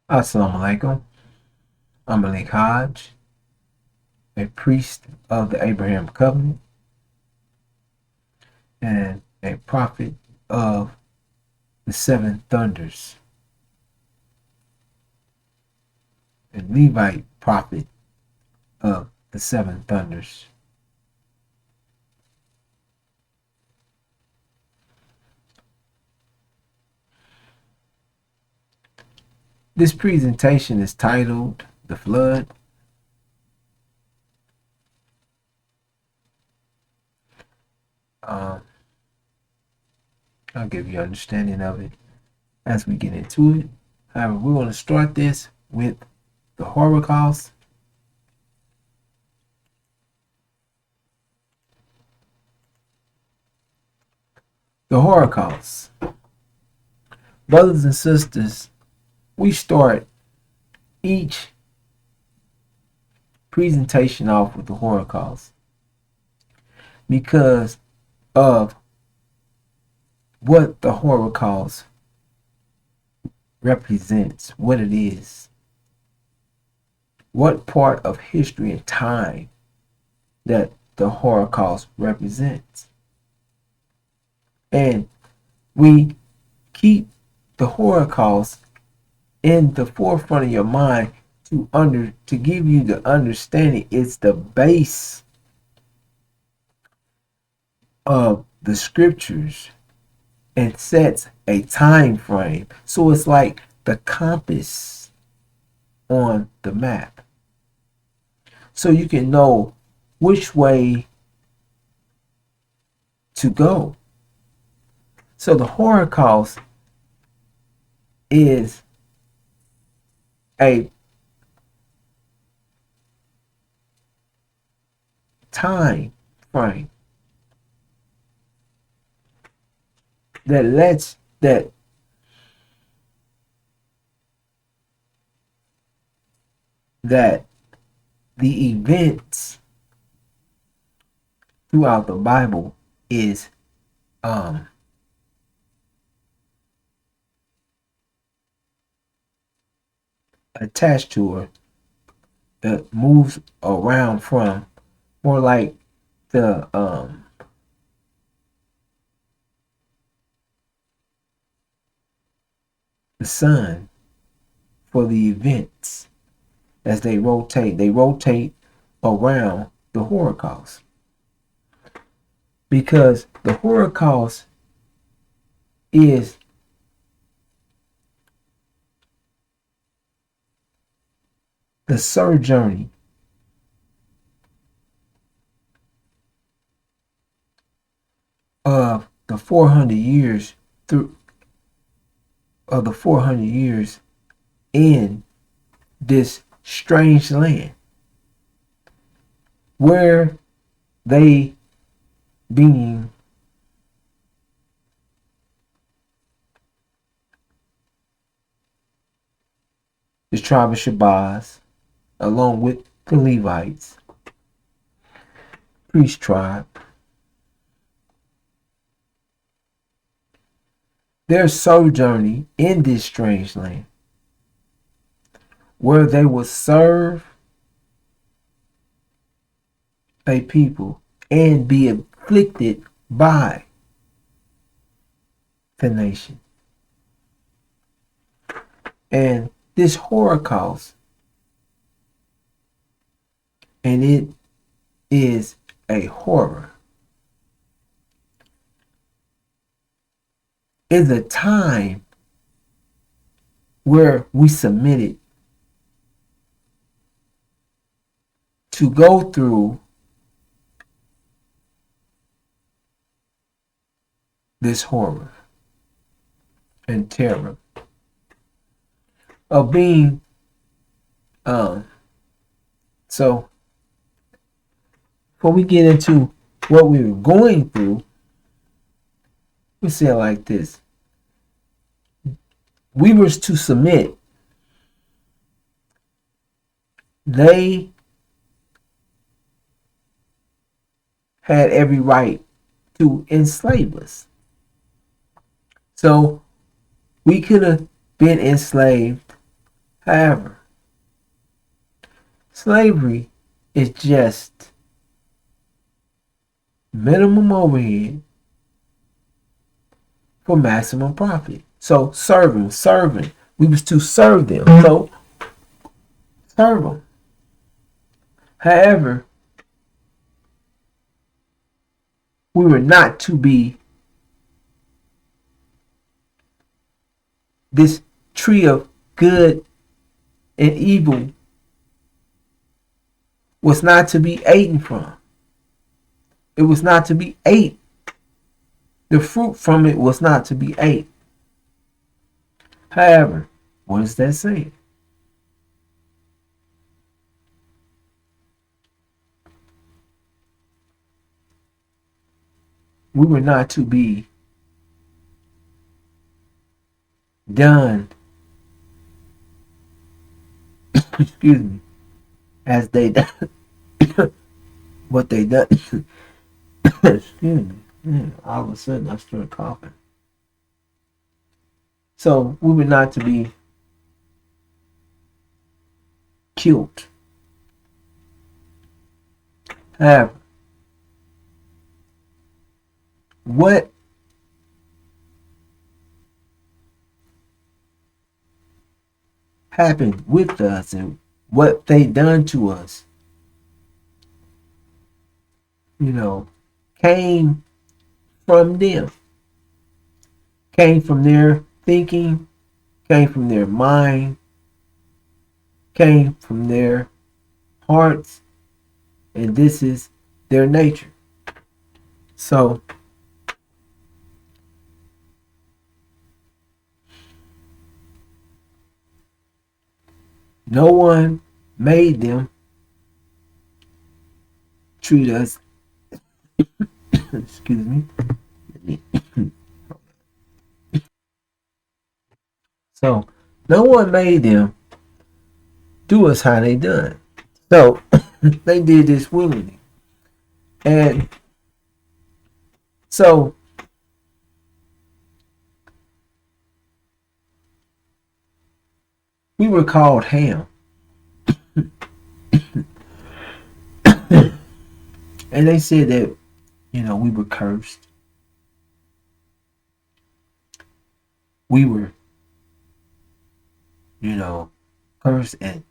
Assalamu alaikum. I'm Malik Hodge, a priest of the Abraham Covenant and a prophet of the Seven Thunders, a Levite prophet of the Seven Thunders. This presentation is titled The Flood. I'll give you an understanding of it as we get into it. However, we want to start this with the Holocaust. The Holocaust. Brothers and sisters, we start each presentation off with the Holocaust because of what the Holocaust represents, what it is, what part of history and time that the Holocaust represents. And we keep the Holocaust in the forefront of your mind to give you the understanding it's the base of the scriptures and sets a time frame. So it's like the compass on the map. So you can know which way to go. So the Holocaust is a time frame that lets that the events throughout the Bible is attached to her, that moves around from, more like the sun for the events as they rotate. They rotate around the Holocaust because the Holocaust is the sojourning of the 400 years through of the 400 years in this strange land where they being the tribe of Shabazz along with the Levites, priest tribe, their sojourning in this strange land where they will serve a people and be afflicted by the nation. And this Holocaust, and it is a horror, is a time where we submitted to go through this horror and terror of being so before we get into what we were going through, we say it like this: we were to submit. They had every right to enslave us. So we could have been enslaved However, slavery is just minimum overhead for maximum profit. So serving. We was to serve them. So serve them. However, we were not to be this tree of good and evil was not to be eaten from. It was not to be ate. The fruit from it was not to be ate. However, what does that say? We were not to be done, excuse me, as they done, what they done. Excuse me. All of a sudden I started coughing. So we were not to be killed. However, what happened with us and what they done to us, came from them, came from their thinking, came from their mind, came from their hearts, and this is their nature. So no one made them treat us, excuse me. So no one made them do us how they done. So they did this willingly. And so we were called Ham. And they said that, we were cursed. We were, cursed and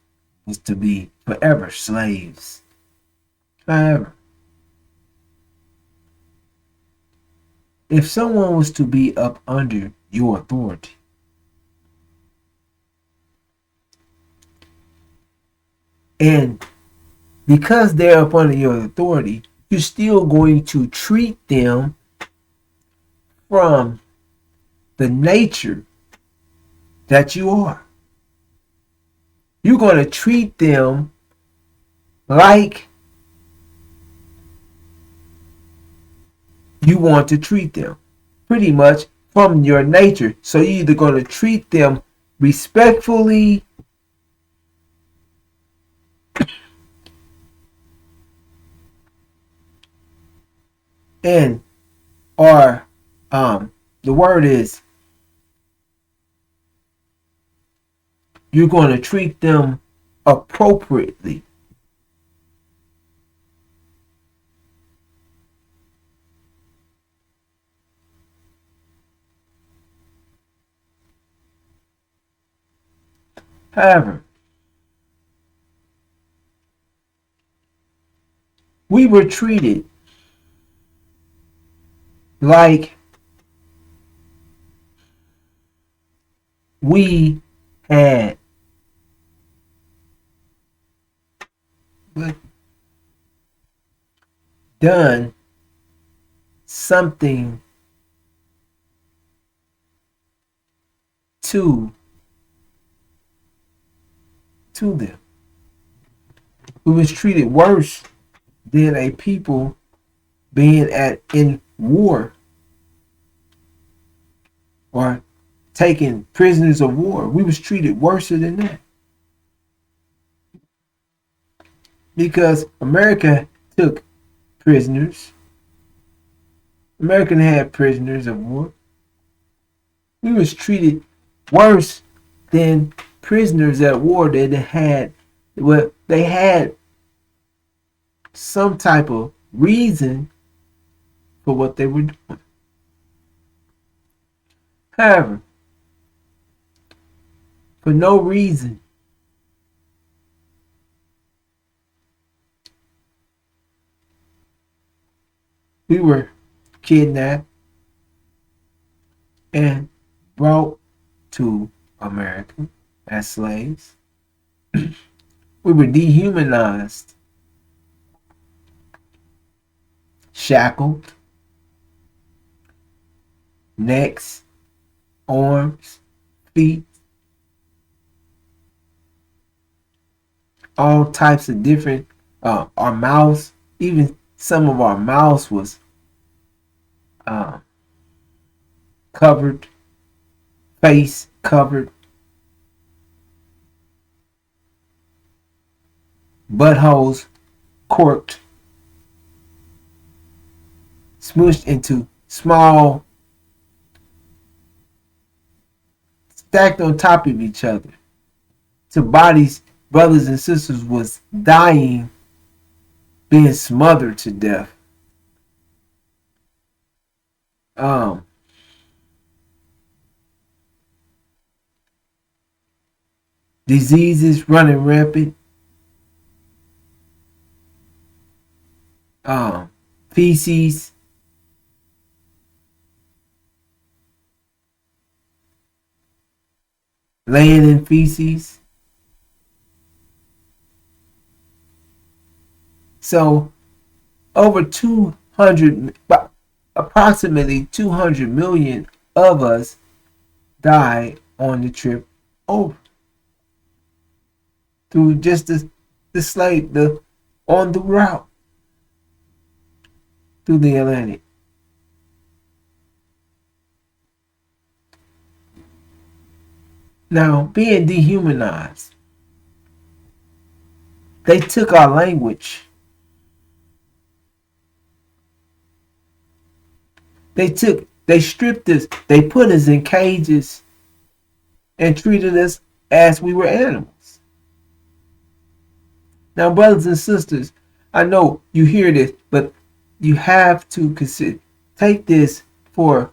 was to be forever slaves. However, if someone was to be up under your authority, and because they're up under your authority, you're still going to treat them from the nature that you are. You're going to treat them like you want to treat them, pretty much from your nature. So you're either going to treat them respectfully and or the word is you're going to treat them appropriately. However, we were treated like we had done something to them. We was treated worse than a people being in war or taking prisoners of war. We was treated worse than that. Because America took prisoners. America had prisoners of war. We was treated worse than prisoners at war that had, well, they had some type of reason for what they were doing. However, for no reason, we were kidnapped and brought to America as slaves. We were dehumanized, shackled, necks, arms, feet, all types of different, our mouths, even some of our mouths was uh, covered, face covered, buttholes corked, smushed into small, stacked on top of each other. So bodies, brothers and sisters was dying, being smothered to death. Um, Diseases running rampant. Feces, laying in feces. So over 200, approximately 200 million of us died on the trip over through just the slave, the on the route through the Atlantic. Now, being dehumanized, they took our language. They stripped us, they put us in cages and treated us as we were animals. Now, brothers and sisters, I know you hear this, but you have to consider, take this for,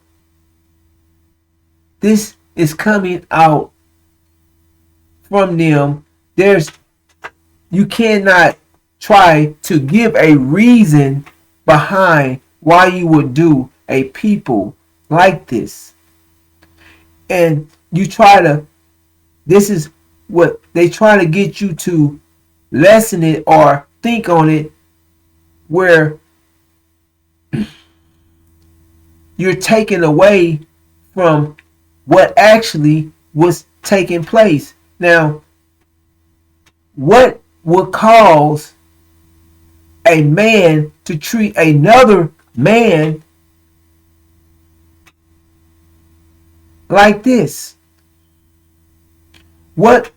this is coming out from them. You cannot try to give a reason behind why you would do a people like this. And you try to, this is what they try to get you to lessen it or think on it, where you're taken away from what actually was taking place. Now, what would cause a man to treat another man like this? What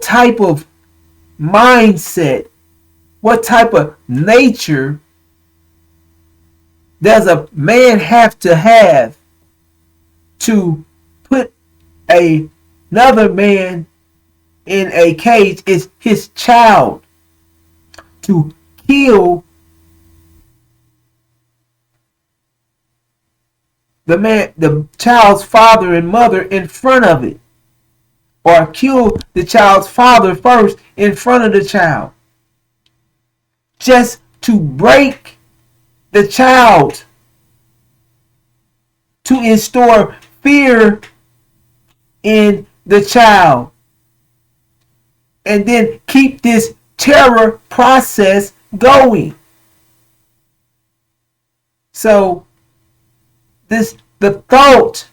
type of mindset, what type of nature does a man have to put another man in a cage? Is his child, to kill the child's father and mother in front of it, or kill the child's father first in front of the child, just to break the child, to instill fear in the child, and then keep this terror process going. So the thought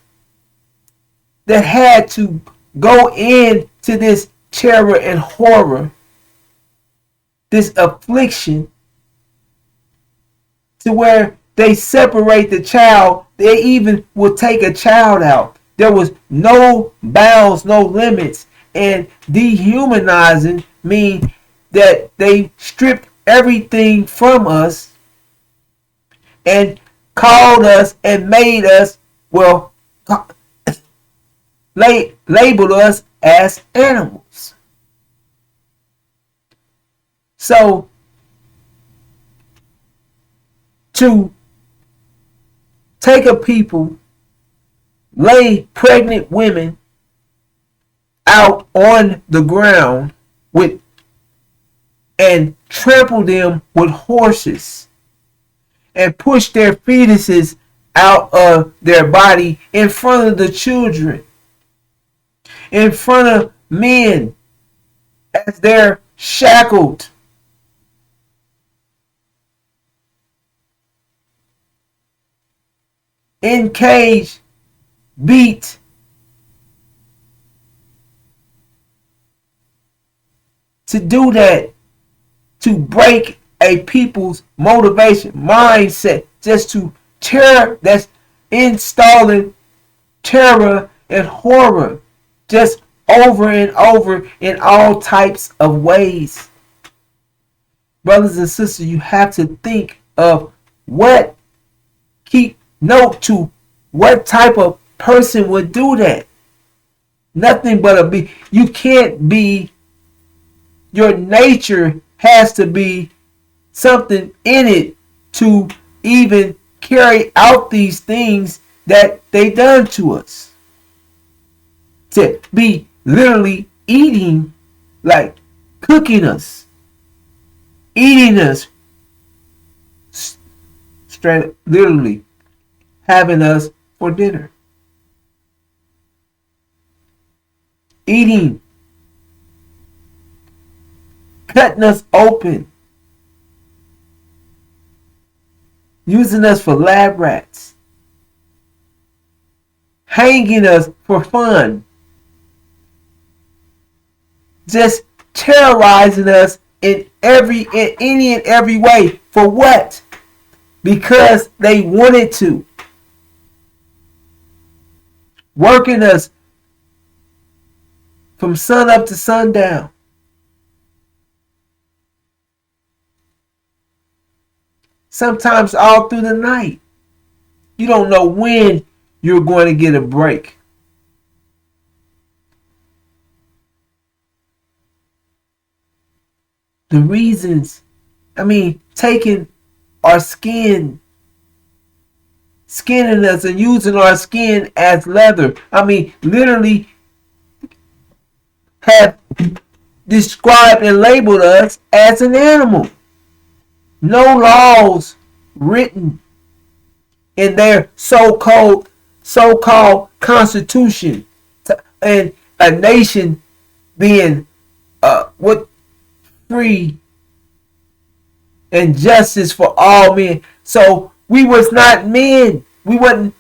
that had to go into this terror and horror, this affliction, to where they separate the child. They even would take a child out. There was no bounds, no limits. And dehumanizing means that they stripped everything from us and called us and made us, well, labeled us as animals. So to take a people, lay pregnant women out on the ground with and trample them with horses and push their fetuses out of their body in front of the children, in front of men as they're shackled, in cage, beat, to do that, to break a people's motivation, mindset, just to terror, that's installing terror and horror, just over and over in all types of ways. Brothers and sisters, you have to think of what, keep note to what type of person would do that. Nothing but you can't be, your nature has to be something in it to even carry out these things that they done to us. To be literally eating, like cooking us, eating us, straight, literally having us for dinner, eating, cutting us open, using us for lab rats, hanging us for fun, just terrorizing us in any and every way. For what? Because they wanted to. Working us from sun up to sundown. Sometimes all through the night. You don't know when you're going to get a break. The reasons, taking our skin, skinning us and using our skin as leather. Literally have described and labeled us as an animal. No laws written in their so-called constitution, and a nation being what free and justice for all men. So we was not men. We wasn't.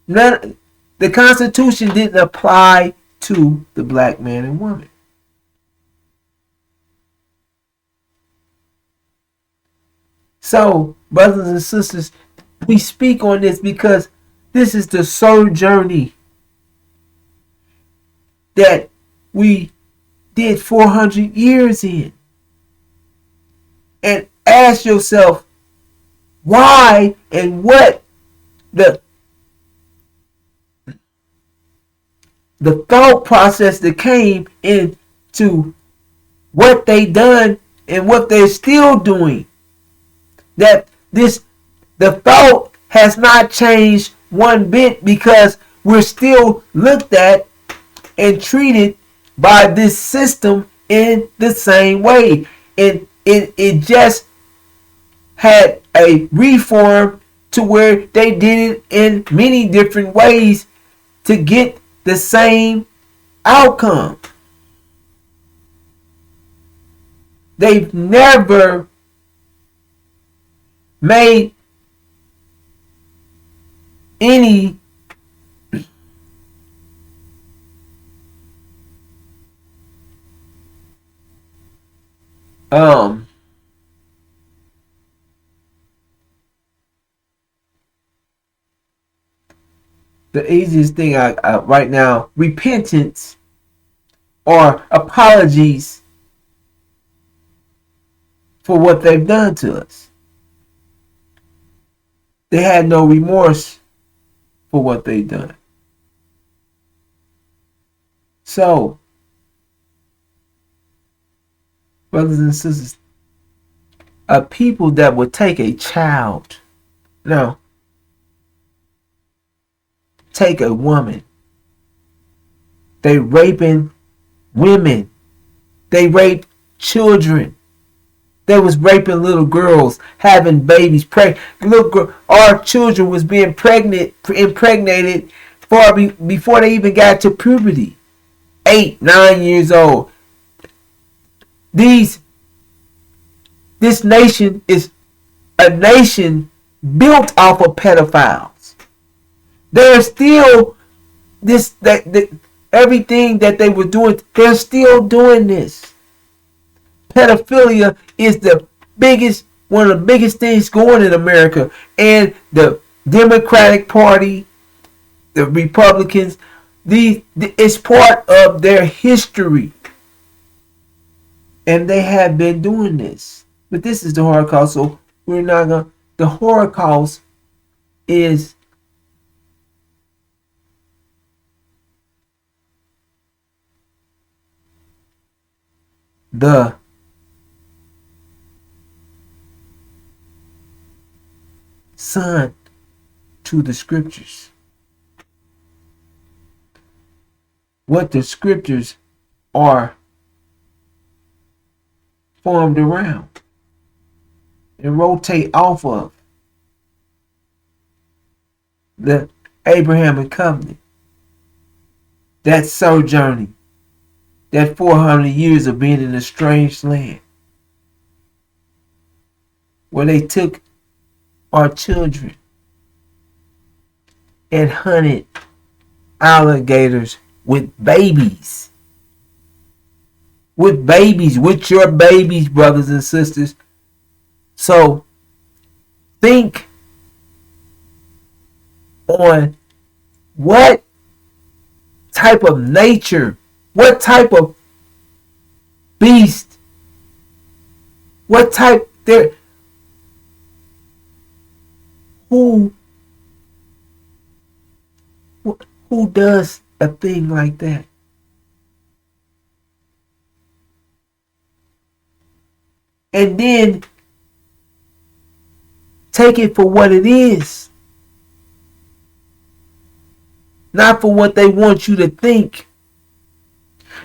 None. The Constitution didn't apply to the black man and woman. So, brothers and sisters, we speak on this because this is the soul journey that we did 400 years in. And ask yourself why and what the thought process that came into what they done and what they're still doing. That the thought has not changed one bit, because we're still looked at and treated by this system in the same way. And it just had a reform to where they did it in many different ways to get the same outcome. They've never made any the easiest thing I right now, repentance or apologies for what they've done to us. They had no remorse for what they've done. So, brothers and sisters, a people that would take a child, no, take a woman, they raping women, they rape children. They was raping little girls, having babies. Our children was being impregnated before they even got to puberty. 8, 9 years old. This nation is a nation built off of pedophiles. There's still everything that they were doing. They're still doing this. Pedophilia is one of the biggest things going in America, and the Democratic Party, the Republicans, it's part of their history, and they have been doing this. But this is the Holocaust, so we're not gonna. The Holocaust is the son to the scriptures. What the scriptures are formed around and rotate off of. The Abrahamic covenant, that sojourning, that 400 years of being in a strange land, where they took our children and hunted alligators with babies. With your babies, brothers and sisters. So think on what type of nature, what type of beast, what type there, who does a thing like that? And then take it for what it is. Not for what they want you to think.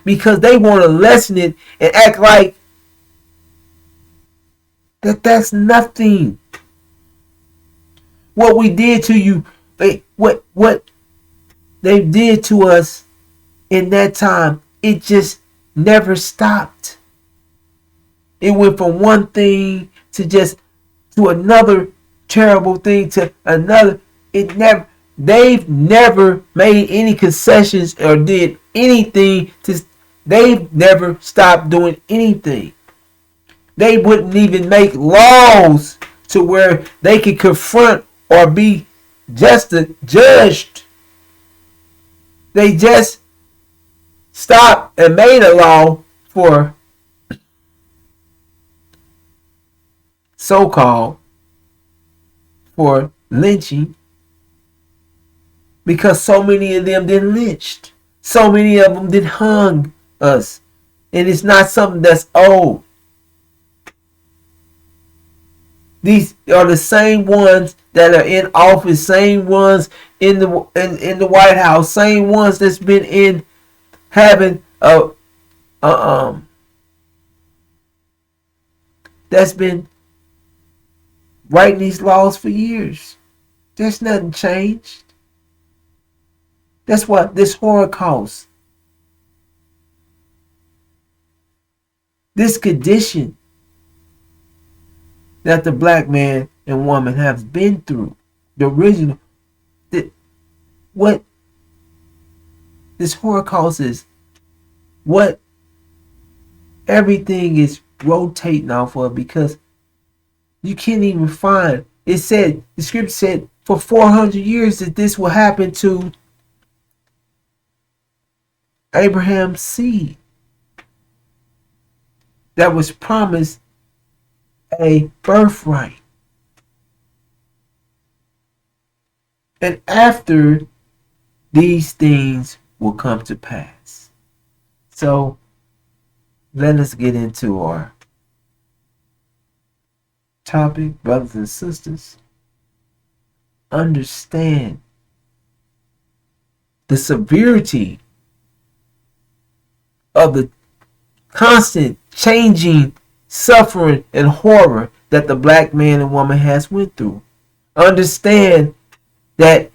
Because they want to lessen it and act like that's nothing. What we did to you, what they did to us in that time, it just never stopped. It went from one thing to another terrible thing to another. They've never made any concessions or did anything they've never stopped doing anything. They wouldn't even make laws to where they could confront or be judged. They just stopped and made a law for so-called for lynching, because so many of them did lynched. So many of them did hung us. And it's not something that's old. These are the same ones that are in office, same ones in the White House, same ones that's been in having that's been writing these laws for years. There's nothing changed. That's what this Holocaust, this condition that the black man and woman have been through, the original, what this Holocaust is, what everything is rotating off of, because you can't even find. The scripture said for 400 years that this will happen to Abraham's seed that was promised a birthright. And after these things will come to pass. So let us get into our topic, brothers and sisters. Understand the severity of the constant changing suffering and horror that the black man and woman has went through. Understand that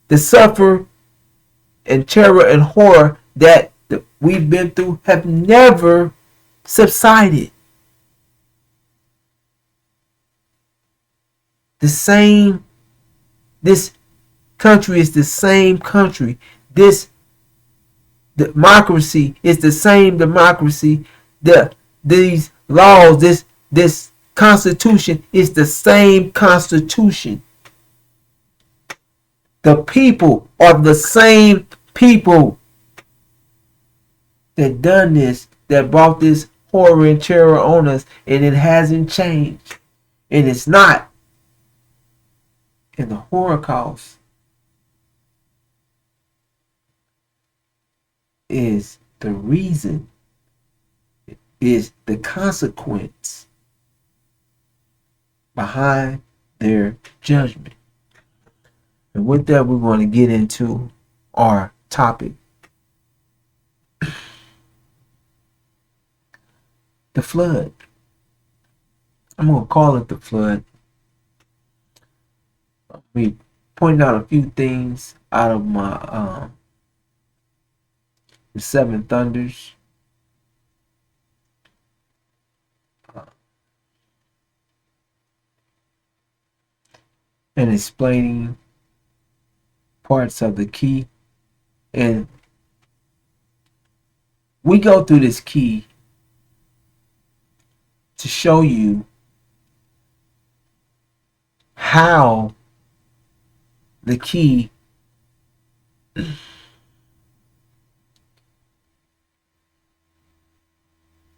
the suffer and terror and horror that we've been through have never subsided. The same, this country is the same country. This democracy is the same democracy. These laws, this constitution is the same constitution. The people are the same people that done this, that brought this horror and terror on us, and it hasn't changed. And it's not. And the Holocaust is the reason, is the consequence behind their judgment. And with that, we're going to get into our topic. The flood. I'm going to call it the flood. We pointed out a few things out of my the Seven Thunders. And explaining parts of the key. And we go through this key to show you how the key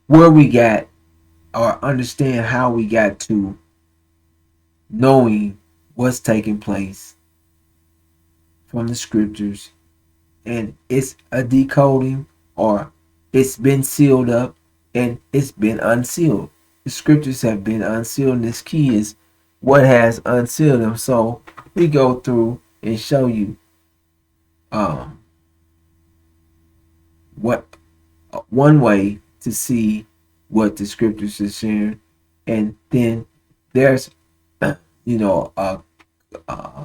where we got, or understand how we got to knowing what's taking place from the scriptures, and it's a decoding, or it's been sealed up and it's been unsealed. The scriptures have been unsealed, and this key is what has unsealed them. So we go through and show you what one way to see what the scriptures are sharing, and then there's a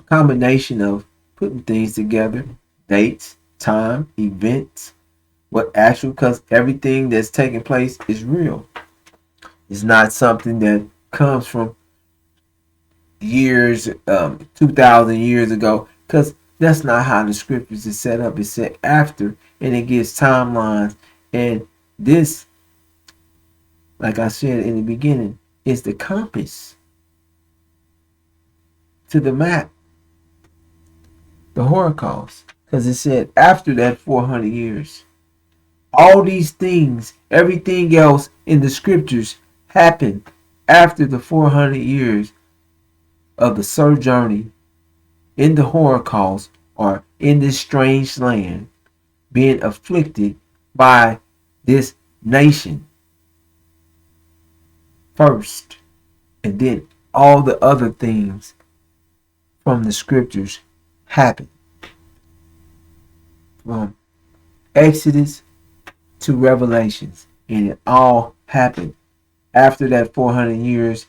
combination of putting things together, dates, time, events, what actual, because everything that's taking place is real. It's not something that comes from years, 2,000 years ago, because that's not how the scriptures is set up. It's set after, and it gives timelines. And this, like I said in the beginning, is the compass to the map, the Holocaust, because it said after that 400 years. All these things, everything else in the scriptures happened after the 400 years of the sojourning in the Holocaust, or in this strange land, being afflicted by this nation first, and then all the other things from the scriptures happened. From Exodus to Revelations, and it all happened after that 400 years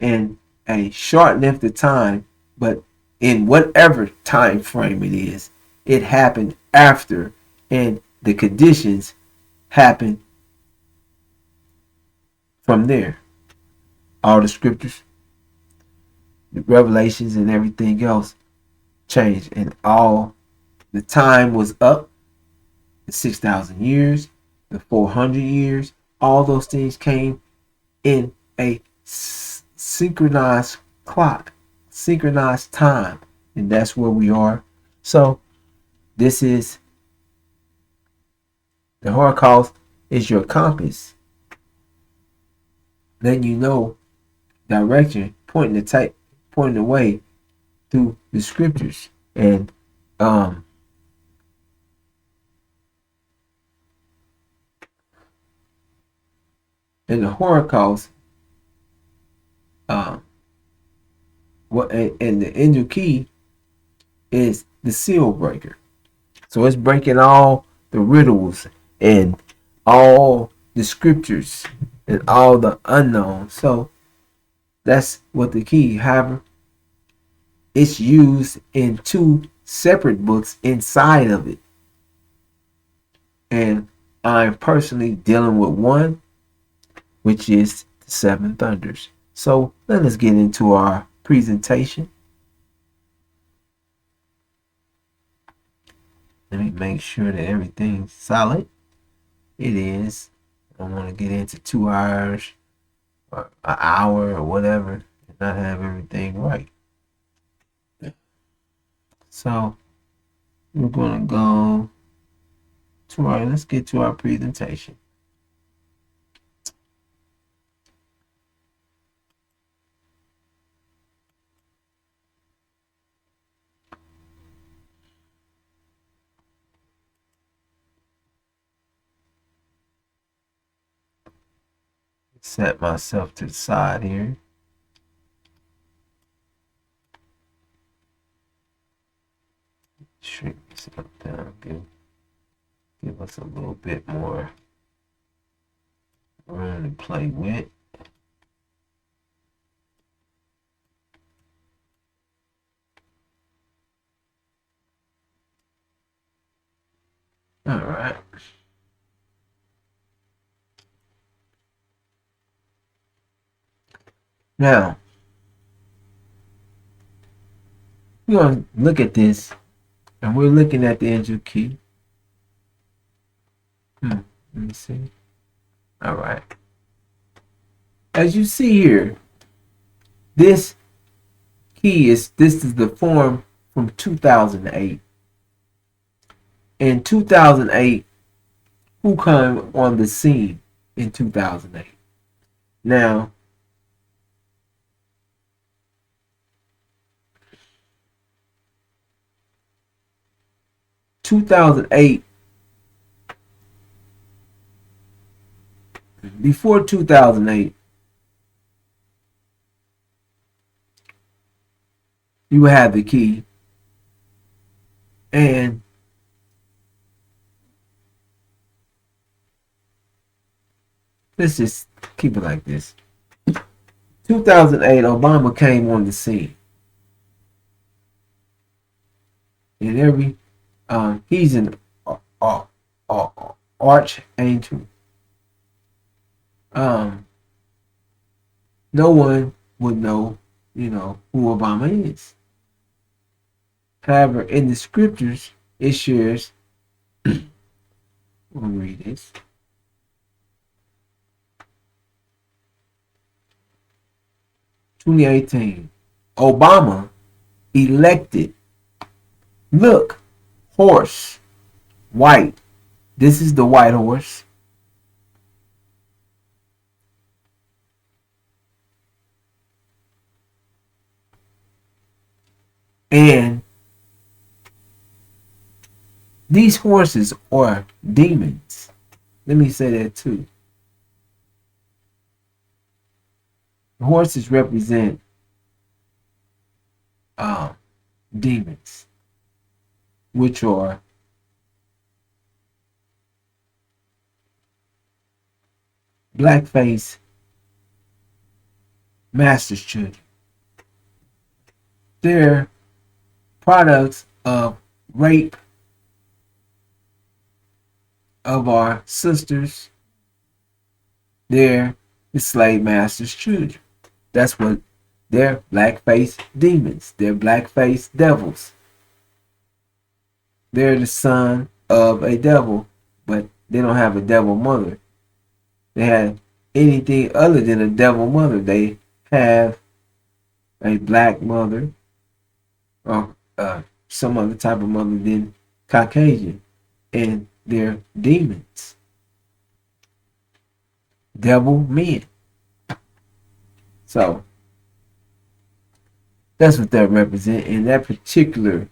in a short length of time, but in whatever time frame it is, it happened after, and the conditions happened from there. All the scriptures, the revelations, and everything else changed, and all the time was up. The 6,000 years, the 400 years, all those things came in a synchronized clock, synchronized time, and that's where we are. So this is the Holocaust is your compass, letting you know direction, pointing the way through the scriptures. And And the Holocaust, what and the angel key is the seal breaker. So it's breaking all the riddles and all the scriptures and all the unknown. So that's what the key. However, it's used in two separate books inside of it. And I'm personally dealing with one, which is the Seven Thunders. So let us get into our presentation. Let me make sure that everything's solid. It is. I don't want to get into 2 hours or an hour or whatever and not have everything right. So we're going to go to let's get to our presentation. Set myself to the side here. Shrink this up down. Give us a little bit more room to play with. All right. Now, we're going to look at this, and we're looking at the angel key. Let me see. All right. As you see here, this is the form from 2008. In 2008, who came on the scene in 2008? Now, before 2008, you had the key, and let's just keep it like this. 2008, Obama came on the scene, and he's an archangel. No one would know, who Obama is. However, in the scriptures, it shares. We'll read this. "2018, Obama elected. Look, horse, white. This is the white horse. And these horses are demons. Let me say that too. The horses represent demons, which are blackface master's children. They're products of rape of our sisters. They're the slave master's children. That's what they're, blackface demons. They're blackface devils. They're the son of a devil, but they don't have a devil mother. They have anything other than a devil mother. They have a black mother or some other type of mother than Caucasian, and they're demons, devil men. So that's what that represents. And that particular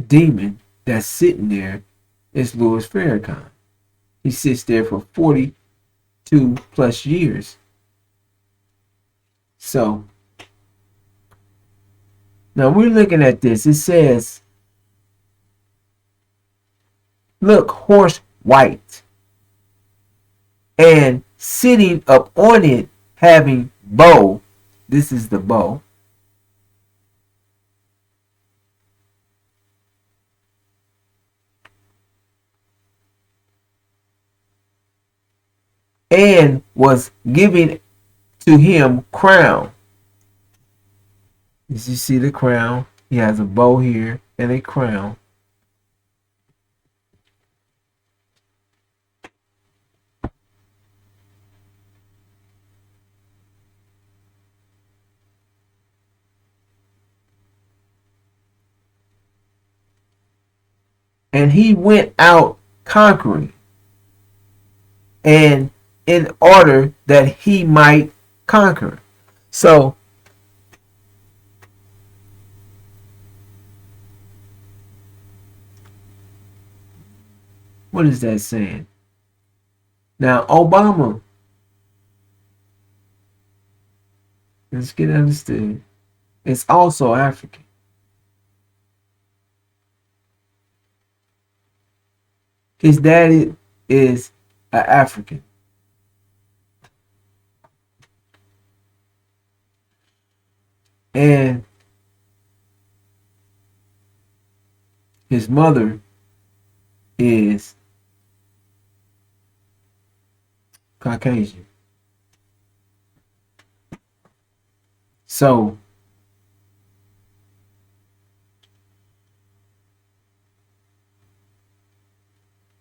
demon that's sitting there is Louis Farrakhan. He sits there for 40 plus years. So now we're looking at this. It says, look, horse white, and sitting up on it having bow. This is the bow. And was giving to him crown. As you see the crown, he has a bow here and a crown. And he went out conquering, and in order that he might conquer. So what is that saying? Now Obama, let's get understood, is also African. His daddy is an African. And his mother is Caucasian. So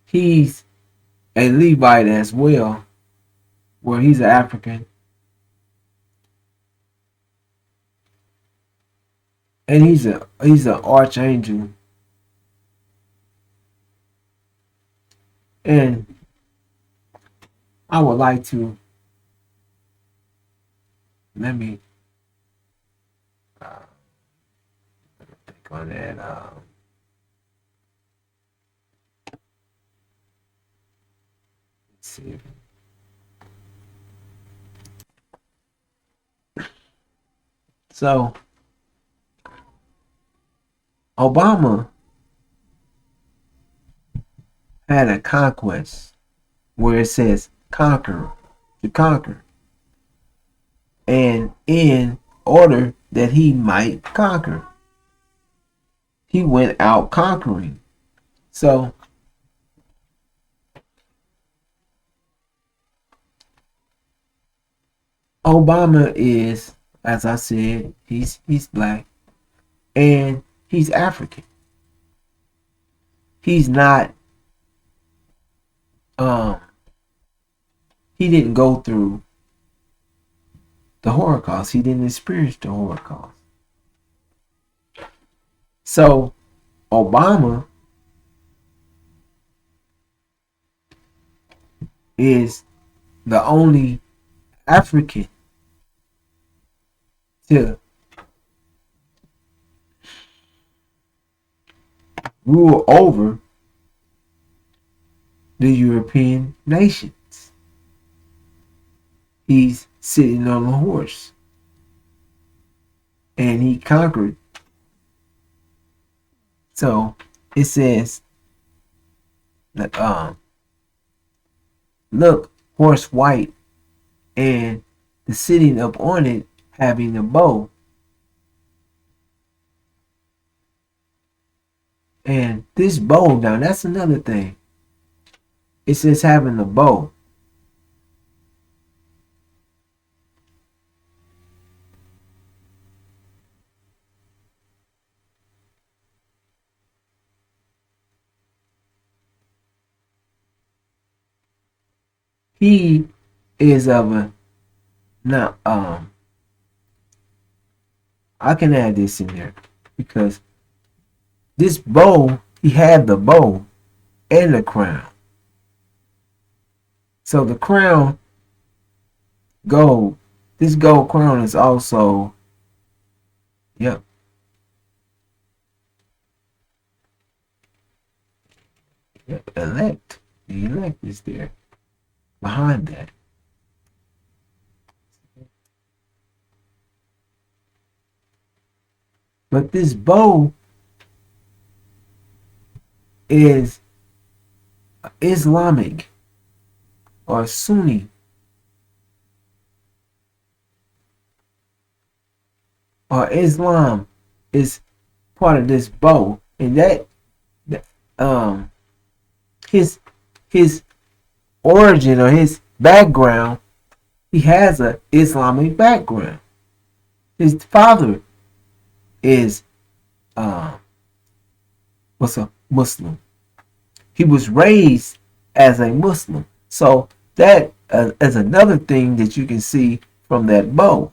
he's a Levite as well, where he's an African. And he's an archangel. And I would like to let me think on that. Let's see. So Obama had a conquest where it says conquer, to conquer, and in order that he might conquer, he went out conquering. So Obama is, as I said, he's black and he's African. He's not um he didn't go through the Holocaust. He didn't experience the Holocaust. So Obama is the only African to rule over the European nations. He's sitting on a horse and he conquered. So it says that look, horse white, and the sitting up on it having a bow. And this bow, now that's another thing. It says having a bow. He is of a now I can add this in there because this bow, he had the bow and the crown. So the crown gold, this gold crown is also, yep, yep, elect. The elect is there behind that. But this bow is Islamic or Sunni or Islam is part of this bow, and um his his origin or his background, he has a Islamic background. His father is was a Muslim. He was raised as a Muslim. So that is another thing that you can see from that bow.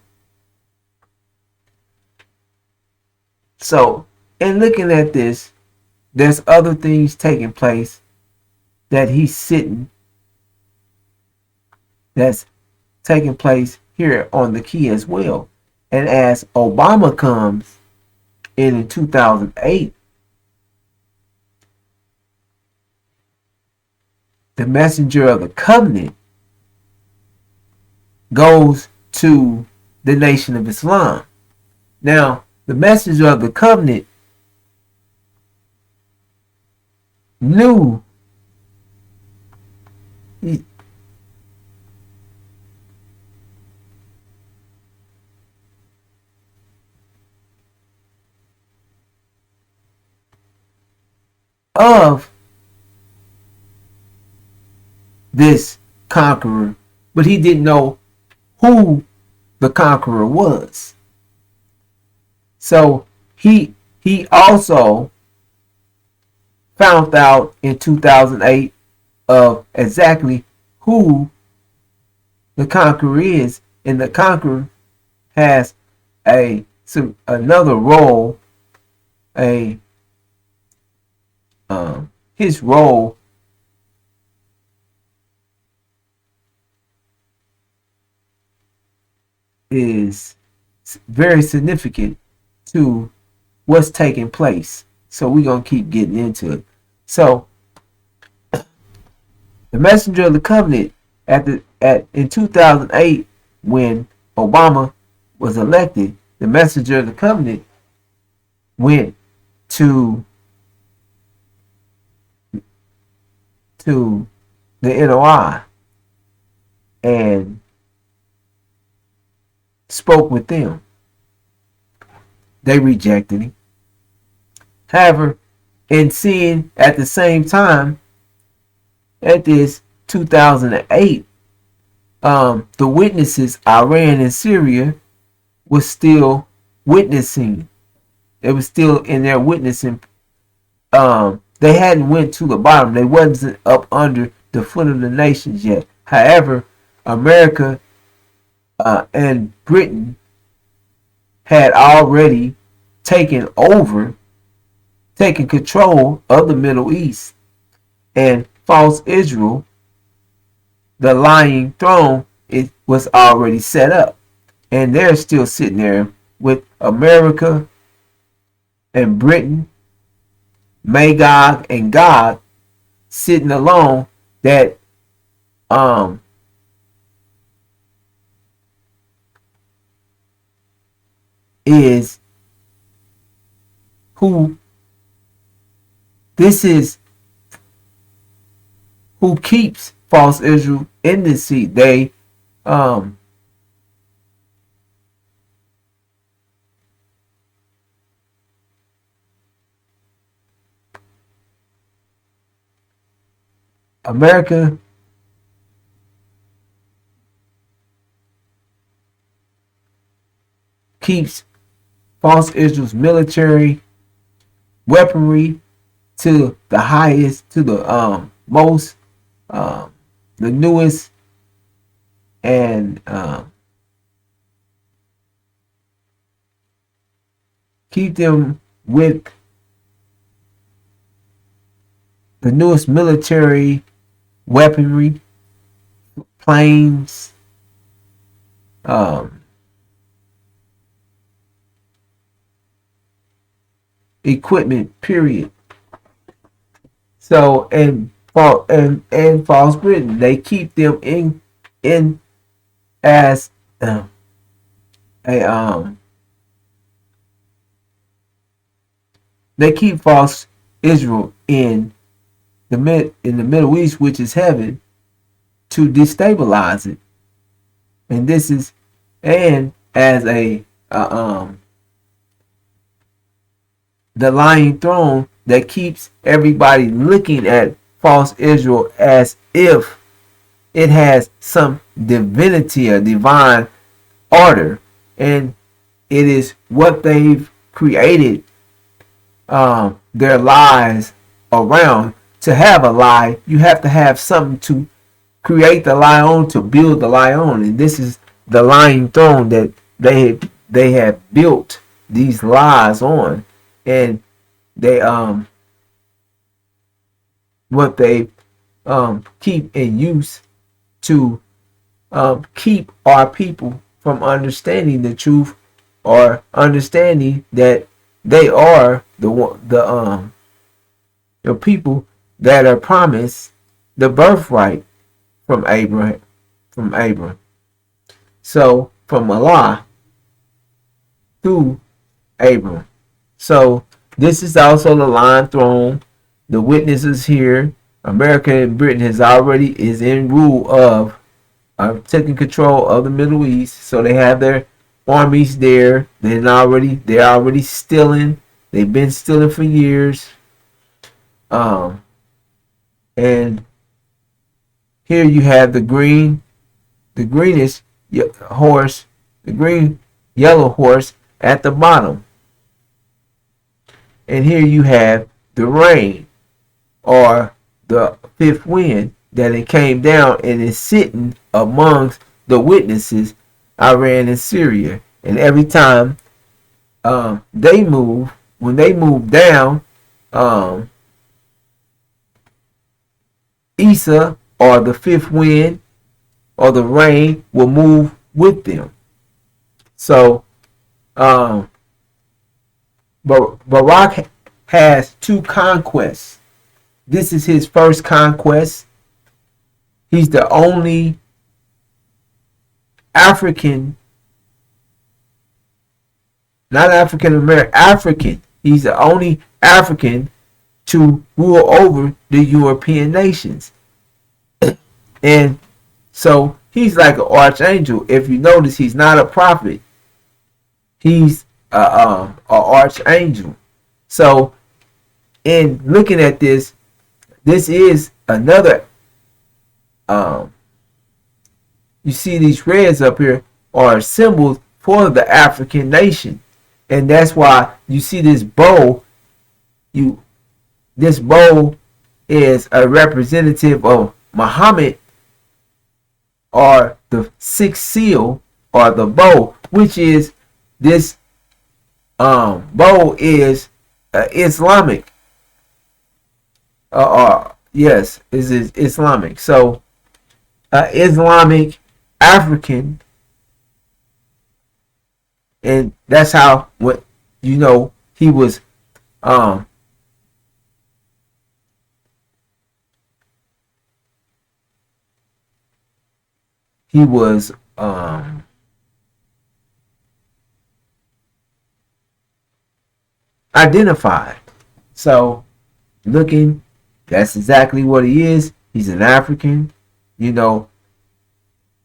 So in looking at this, there's other things taking place that he's sitting, that's taking place here on the key as well. And as Obama comes in 2008, the messenger of the covenant goes to the Nation of Islam. Now, the messenger of the covenant knew of this conqueror, but he didn't know who the conqueror was. So he also found out in 2008 of exactly who the conqueror is, and the conqueror has another role. His role is very significant to what's taking place. So we're gonna keep getting into it. So the messenger of the covenant in 2008, when Obama was elected, the messenger of the covenant went to the NOI and spoke with them. They rejected him. However, in seeing at the same time at this 2008, the witnesses, Iran and Syria, was still witnessing. They were still in their witnessing. They hadn't went to the bottom. They wasn't up under the foot of the nations yet. However, America and Britain had already taken control of the Middle East, and false Israel, the lying throne, it was already set up, and they're still sitting there with America and Britain, Magog and Gog, sitting alone. That is who this is, who keeps false Israel in this seat. They America keeps false Israel's military weaponry to the highest, to the most, the newest, and keep them with the newest military weaponry, planes, equipment, period. So and false Britain, they keep them in as a They keep false Israel in the Middle East, which is heaven, to destabilize it. And this is and as the lying throne that keeps everybody looking at false Israel as if it has some divinity or divine order, and it is what they've created their lies around. To have a lie, you have to have something to create the lie on, to build the lie on, and this is the lying throne that they have built these lies on, and they what they keep in use to keep our people from understanding the truth, or understanding that they are the people that are promised the birthright from Abraham, So from Allah through Abram. So this is also the line throne. The witnesses here. America and Britain is in rule of taking control of the Middle East. So they have their armies there. They're already stealing. They've been stealing for years. And here you have the greenish horse, the green yellow horse at the bottom. And here you have the rain, or the fifth wind, that it came down and is sitting amongst the witnesses, Iran and Syria. And every time when they move down, Isa, or the fifth wind, or the rain, will move with them. So Barack has 2 conquests. This is his first conquest. He's the only African, not African American, African. He's the only African to rule over the European nations. And so he's like an archangel. If you notice, he's not a prophet. He's an archangel. So in looking at this is another, you see these reds up here are symbols for the African nation. And that's why you see this bow. This bow is a representative of Muhammad, or the sixth seal, or the bow, which is this bow is Islamic. Yes, is Islamic. So Islamic African, and that's how he was identified. So looking, that's exactly what he is. He's an African.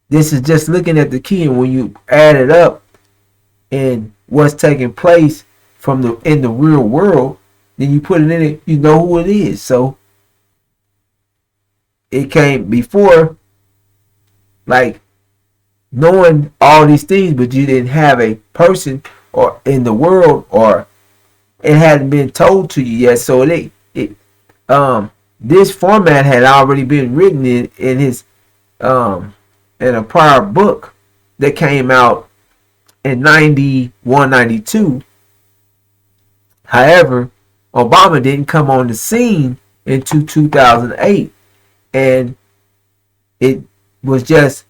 This is just looking at the key, and when you add it up and what's taking place in the real world, then you put it in it, you know who it is. So it came before, like, knowing all these things, but you didn't have a person or in the world, or it hadn't been told to you yet. So this format had already been written in his in a prior book that came out in 91, 92. However, Obama didn't come on the scene until 2008, and it was just,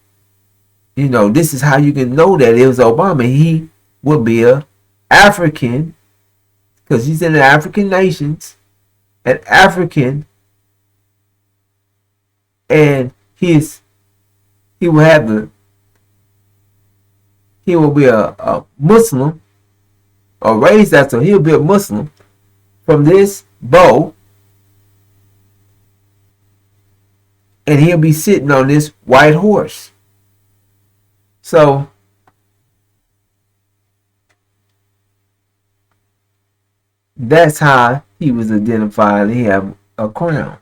this is how you can know that it was Obama. He would be a African, because he's in the African nations, an African, and he will be a Muslim, or raised after, he'll be a Muslim from this bow, and he'll be sitting on this white horse. So that's how he was identified. He had a crown.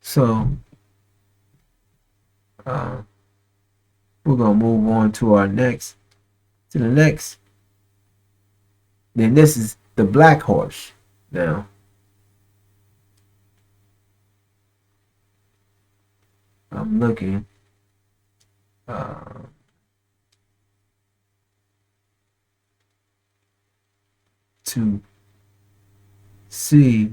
So uh, we're gonna move on to the next. Then this is the black horse. Now I'm looking uh, to see.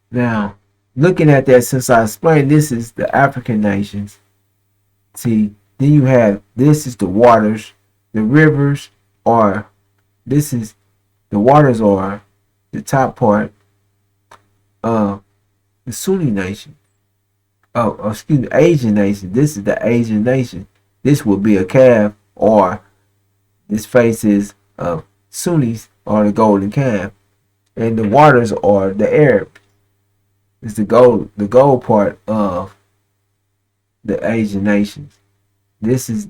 Now, looking at that, since I explained this is the African nations, see, then you have this is the waters, the rivers are, this is the waters are the top part of the Sunni nation. Excuse me, Asian nation. This is the Asian nation. This would be a calf, or this face is of Sunnis or the golden calf, and the waters are the Arab. It's the gold part of the Asian nations. This is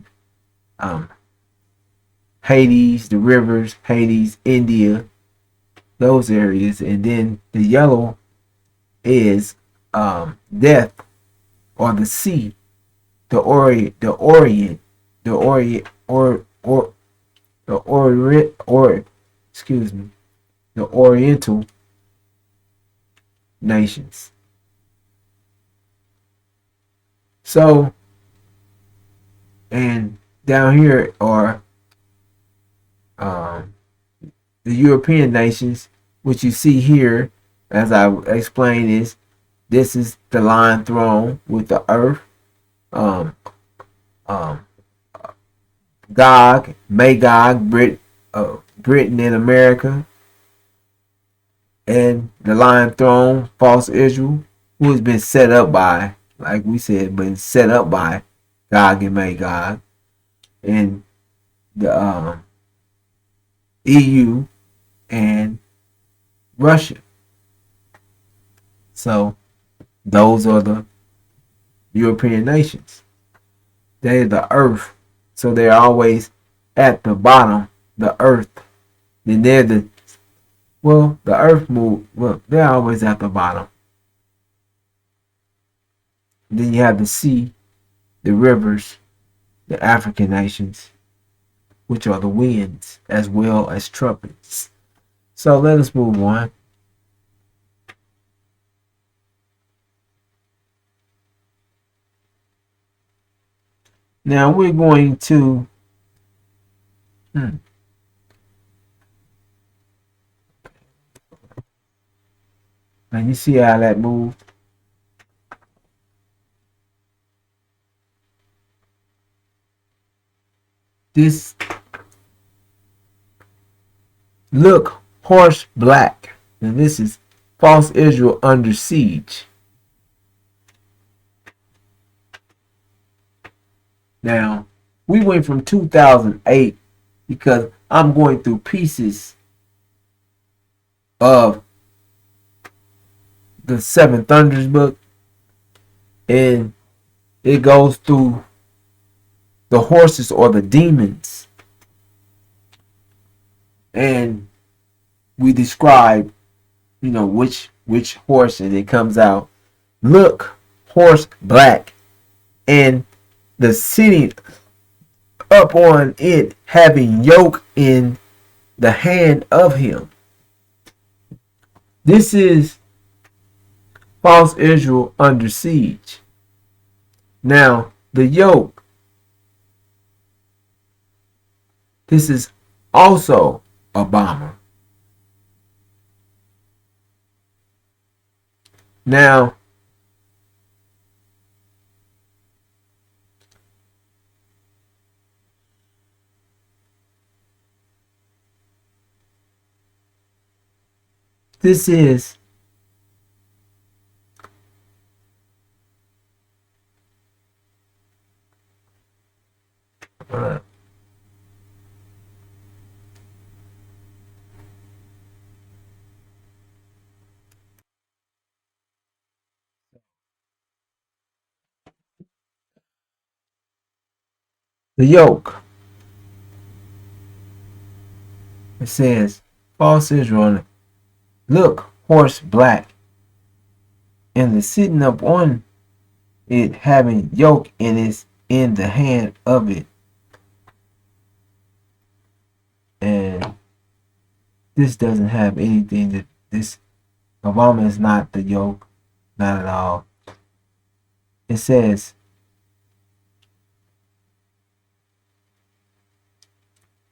um, Hades, the rivers, Hades, India, those areas, and then the yellow is death or the sea, the Orient, or the Orient, or excuse me, the Oriental nations. So, and down here are um, the European nations, which you see here, as I explained, is this is the Lion Throne with the Earth, um, um, Gog, Magog, Britain and America, and the Lion Throne, false Israel, who has been set up by, like we said, been set up by Gog and Magog, and the EU and Russia. So those are the European nations. They're the earth. So they're always at the bottom, the earth. Then they're the earth move, well, they're always at the bottom. Then you have the sea, the rivers, the African nations, which are the winds, as well as trumpets. So let us move on. Now we're going to and you see how that moved. This look horse black. And this is false Israel under siege. Now, we went from 2008 because I'm going through pieces of the Seven Thunders book, and it goes through the horses or the demons, and we describe, which horse, and it comes out, look, horse black, and the sitting up on it having yoke in the hand of him. This is false Israel under siege. Now, the yoke, this is also a bomber. Now, this is the yoke. It says, false Israel, look, horse black, and the sitting up on it having yoke and is in the hand of it. And this doesn't have anything that this Obama is not the yoke, not at all. It says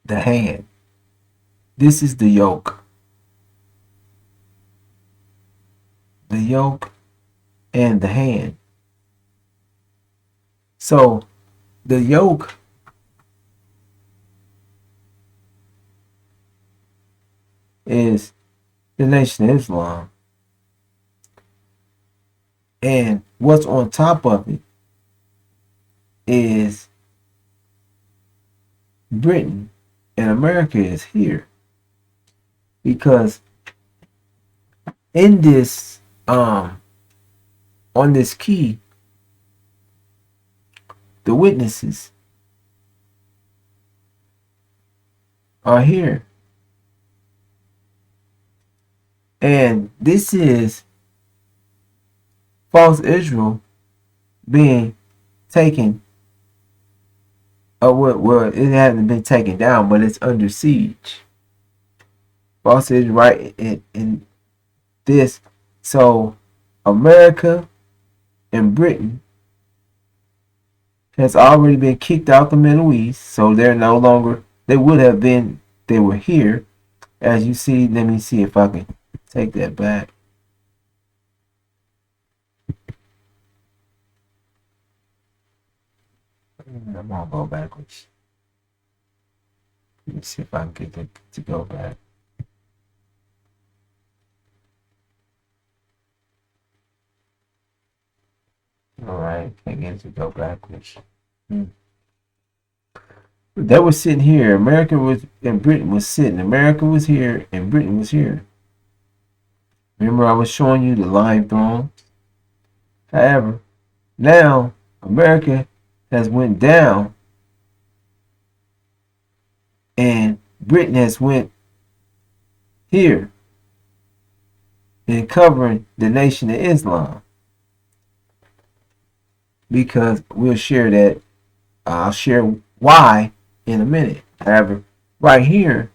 the hand. This is the yoke. The yoke and the hand. So the yoke is the Nation of Islam. And what's on top of it is Britain, and America is here. Because in this on this key, the witnesses are here. And this is false Israel being taken, well, it hasn't been taken down, but it's under siege. False Israel right in this. So America and Britain has already been kicked out the Middle East, so they're no longer, they would have been, they were here. As you see, let me see if I can take that back. I'm gonna go backwards. Let me see if I can get it to go back. Alright, can't get it to go backwards. They were sitting here. America was, and Britain was sitting. America was here and Britain was here. Remember I was showing you the live throne? However, now America has went down and Britain has went here and covering the Nation of Islam. Because we'll share that. I'll share why in a minute. However, right here,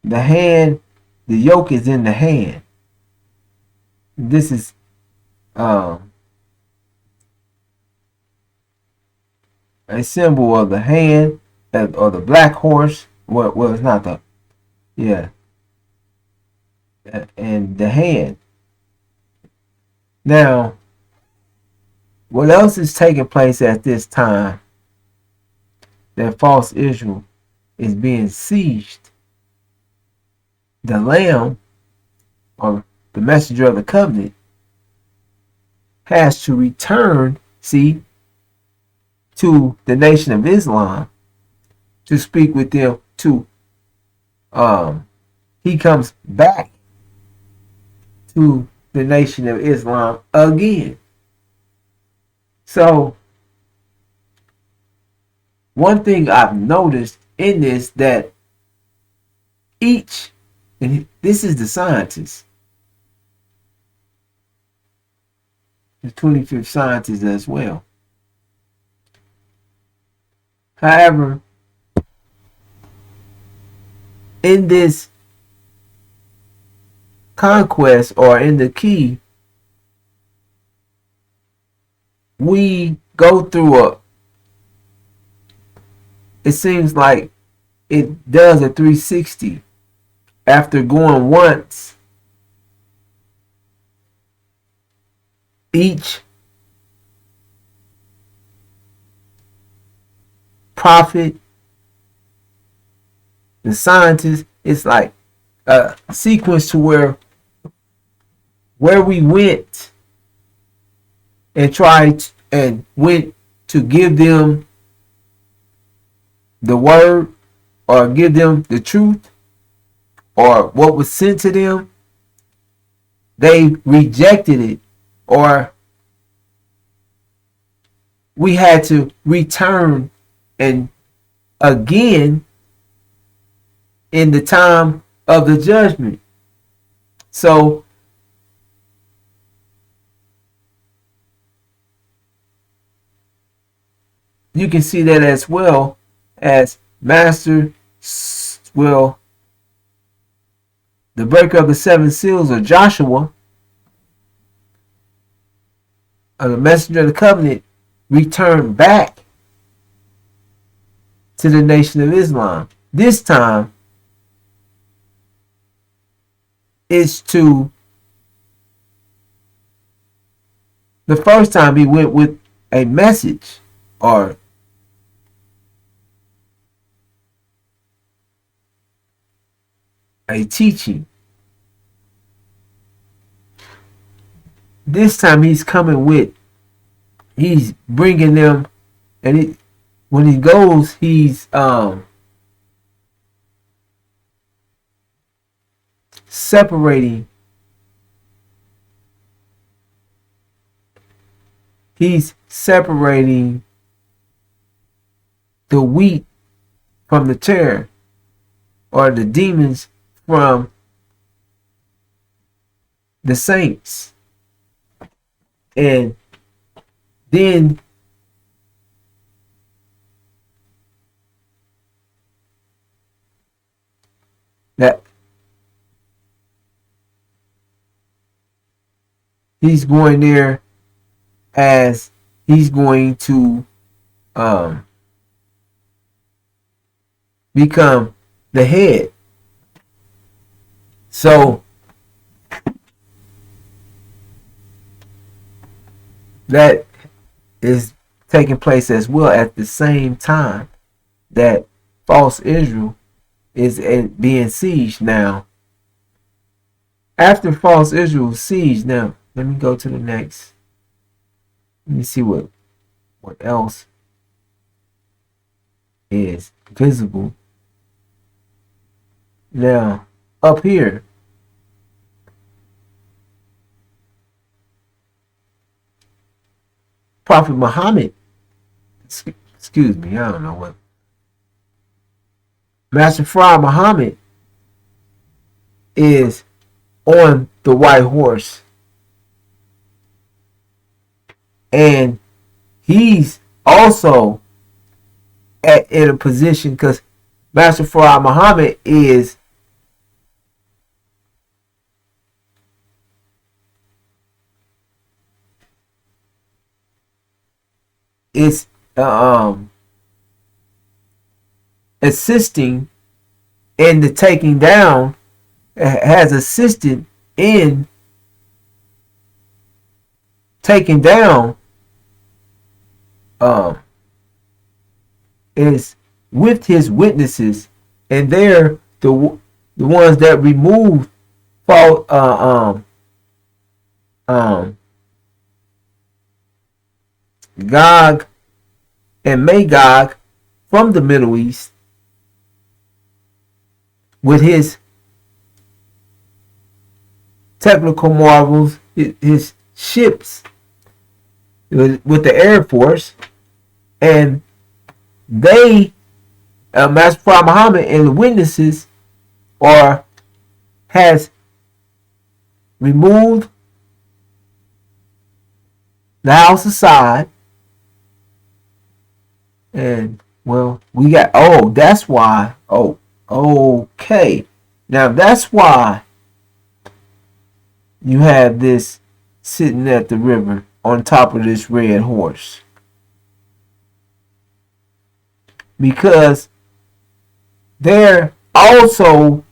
the hand, the yoke is in the hand. This is a symbol of the hand or the black horse. Well, it's not the, yeah, and the hand. Now, what else is taking place at this time that false Israel is being sieged? The Lamb, or the messenger of the covenant, has to return, see, to the Nation of Islam to speak with them. He comes back to the Nation of Islam again. So, one thing I've noticed in this, that each, and this is the scientist, the 25th scientist as well. However, in this conquest or in the key, we go through it seems like it does a 360 after going once. Each prophet, the scientist, it's like a sequence to where we went and tried and went to give them the word or give them the truth or what was sent to them. They rejected it or we had to return and again in the time of the judgment. So you can see that as well as Master will the breaker of the seven seals, or Joshua, the messenger of the covenant, returned back to the Nation of Islam. This time is to the first time he went with a message or a teaching. This time he's coming with, he's bringing them, and when he goes, he's separating. He's separating the wheat from the tare, or the demons from the saints. And then that he's going there as he's going to become the head. So that is taking place as well at the same time that false Israel is being sieged. Now, after false Israel sieged, now let me go to the next. Let me see what else is visible. Now, up here, Prophet Muhammad, excuse me, I don't know what. Master Fard Muhammad is on the white horse. And he's also in a position, because Master Fard Muhammad is assisting in the taking down, has assisted in taking down, is with his witnesses, and they're the ones that removed Gog and Magog from the Middle East with his technical marvels, his ships, with the Air Force, and they, Master Fard Muhammad and the witnesses, has removed the house aside, and well, we got, that's why, okay, now that's why you have this sitting at the river on top of this red horse, because they've also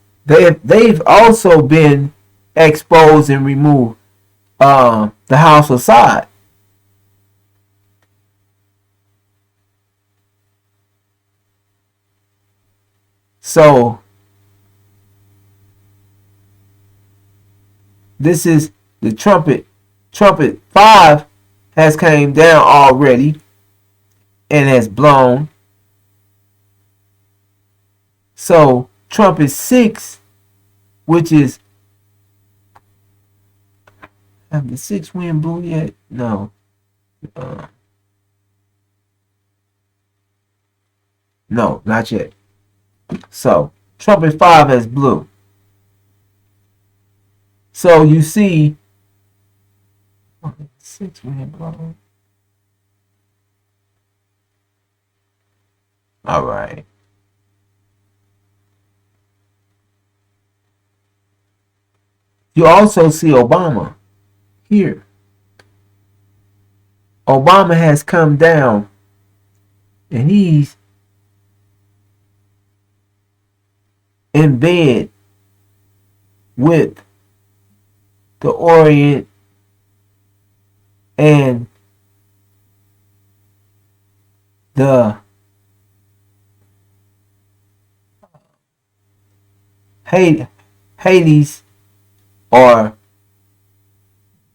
been exposed and removed the house aside. So this is the trumpet. Trumpet 5 has came down already and has blown. So trumpet 6, which is, have the 6 wind blew yet? No. No, not yet. So trumpet 5 has blue. So you see, 6 we had blown. All right. You also see Obama here. Obama has come down and he's in bed with the Orient and the Hades or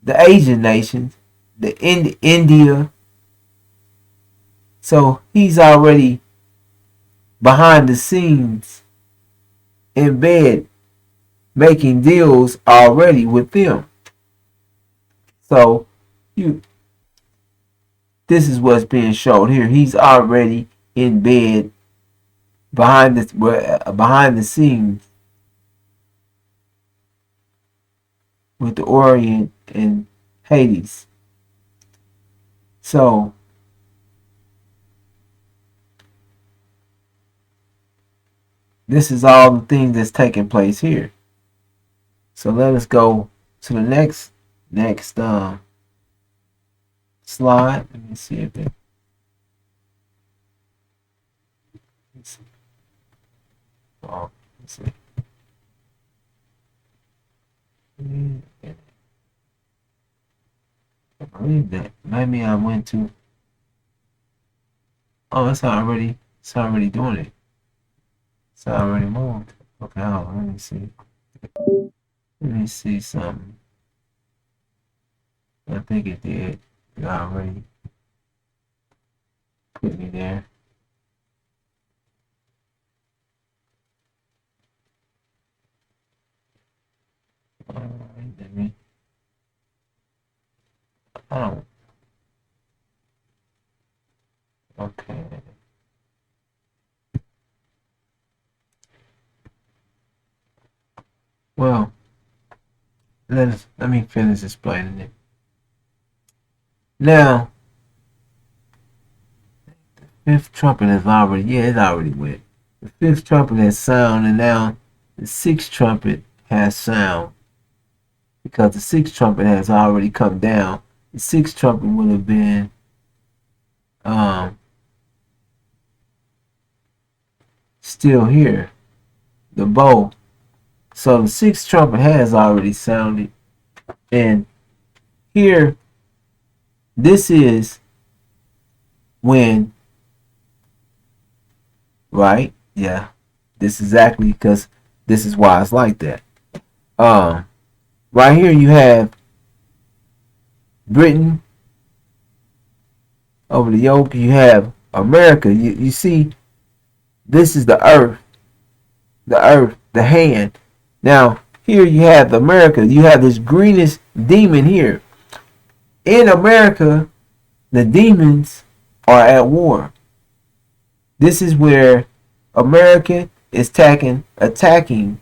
the Asian nations, the India. So he's already behind the scenes in bed making deals already with them. So you this is what's being shown here. He's already in bed behind the scenes with the Orient and Hades. So this is all the things that's taking place here. So let us go to the next slide. Let me see if it. Oh, let's see. I believe that. Maybe I went to. Oh, it's already doing it. It's already moved. Okay, hold on, let me see. Let me see something. I think it did. It already put me there. Alright, let me. Oh, okay. Well, let me finish explaining it. Now, fifth trumpet has already, it already went. The fifth trumpet has sound, and now the sixth trumpet has sound because the sixth trumpet has already come down. The sixth trumpet would have been um, still here, the bow. So the sixth trumpet has already sounded, and here, this is when, right? Yeah, this is exactly because this is why it's like that. Um, right here you have Britain over the yoke. You have America. You see, this is the earth, the hand. Now here you have America. You have this greenish demon here. In America, the demons are at war. This is where America is attacking.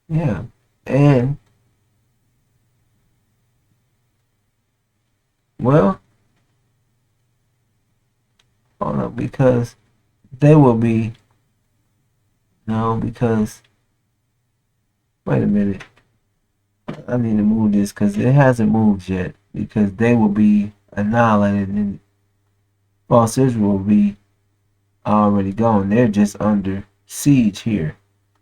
Yeah, and well, hold on, because they will be no, because wait a minute, I need to move this because it hasn't moved yet. Because they will be annihilated and false Israel will be already gone. They're just under siege here.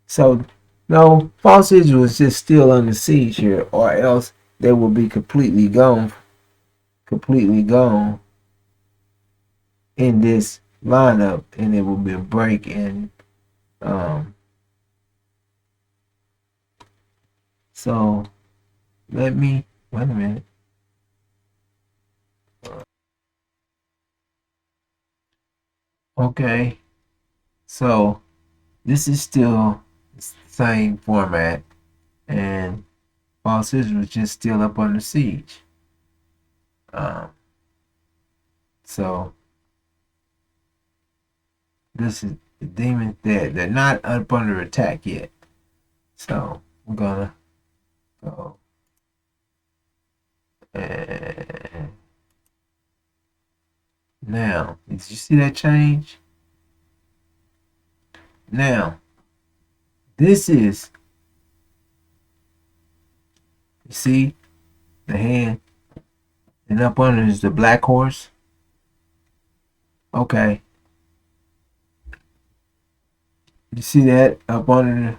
So no, false Israel is just still under siege here, or else they will be completely gone in this lineup, and it will be a break in. Um, so let me wait a minute. Okay, so this is still the same format, and false Israel is just still up under siege. Um, so This is the demons. They're not up under attack yet. So I'm gonna go and now. Did you see that change? Now this is, you see the hand, and up under is the black horse. Okay. You see that up under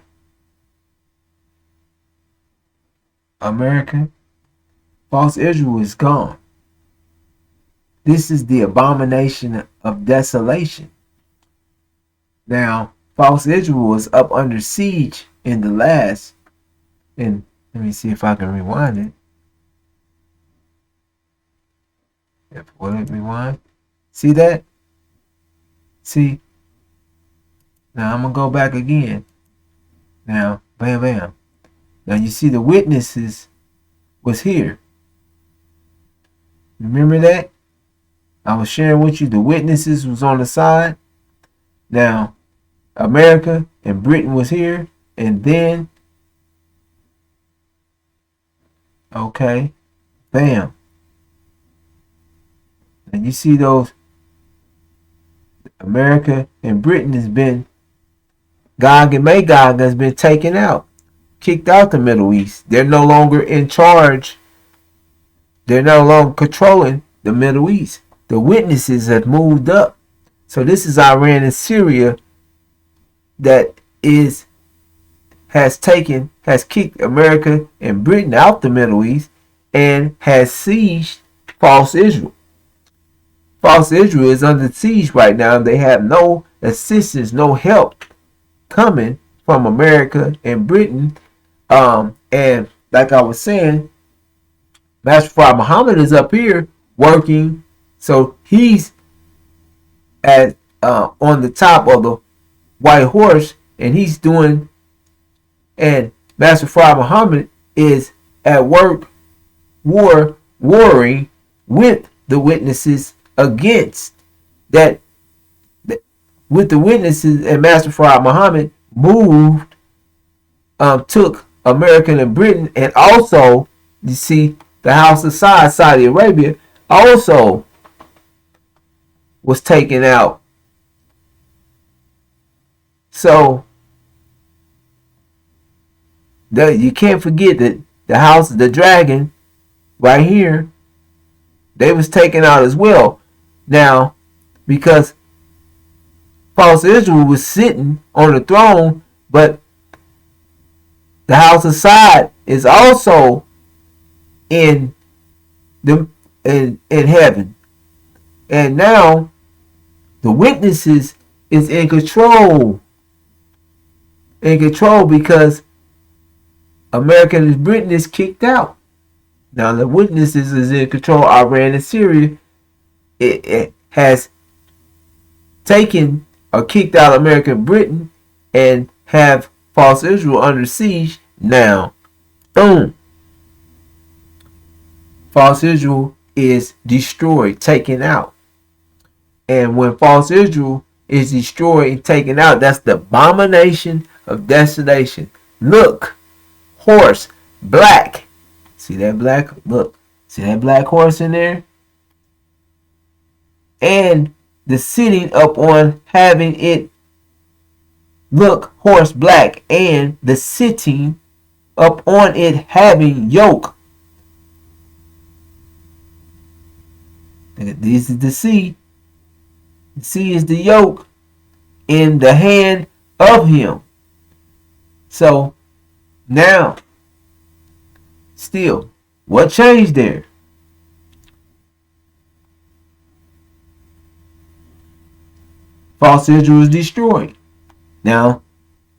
America? False Israel is gone. This is the abomination of desolation. Now, false Israel was up under siege in the last. And let me see if I can rewind it. Will it rewind? See that? See? Now I'm going to go back again. Now, bam, bam. Now you see the witnesses was here. Remember that? I was sharing with you the witnesses was on the side. Now, America and Britain was here. And then, okay, bam. And you see those, America and Britain has been, Gog and Magog has been taken out, kicked out the Middle East. They're no longer in charge. They're no longer controlling the Middle East. The witnesses have moved up. So this is Iran and Syria that has kicked America and Britain out the Middle East and has sieged false Israel. False Israel is under siege right now. They have no assistance, no help coming from America and Britain. And like I was saying, Master Fard Muhammad is up here working. So he's on the top of the white horse, and he's doing, and Master Fard Muhammad is at work warring with the witnesses against that, with the witnesses, and Master Fard Muhammad moved, took America and Britain, and also, you see, the House of Saudi Arabia also was taken out. So you can't forget that the House of the Dragon right here, they was taken out as well. Now, because false Israel was sitting on the throne, but the House of Saud is also in heaven. And now the witnesses is in control. Because America and Britain is kicked out. Now the witnesses is in control. Iran and Syria, it has taken or kicked out America and Britain and have false Israel under siege. Now, boom. False Israel is destroyed, taken out. And when false Israel is destroyed and taken out, that's the abomination of desolation. Look, horse, black. See that black? Look, see that black horse in there? And the sitting up on having it look horse black, and the sitting up on it having yoke. This is the sea. The sea is the yoke in the hand of him. So now, still, what changed there? False Israel is destroyed. Now,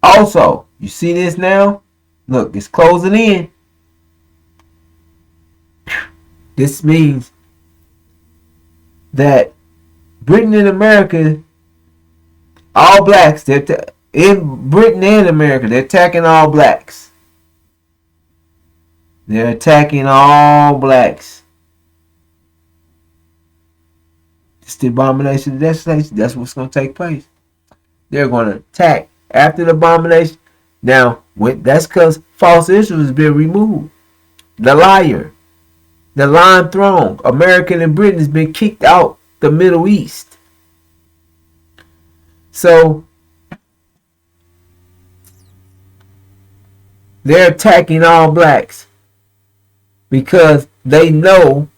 also, you see this now? Look, it's closing in. This means that Britain and America, all blacks, in Britain and America, they're attacking all blacks. They're attacking all blacks. It's the abomination of desolation. That's what's going to take place. They're going to attack after the abomination. Now, that's because false Israel has been removed. The liar, the lying throne, America and Britain has been kicked out the Middle East. So they're attacking all blacks because they know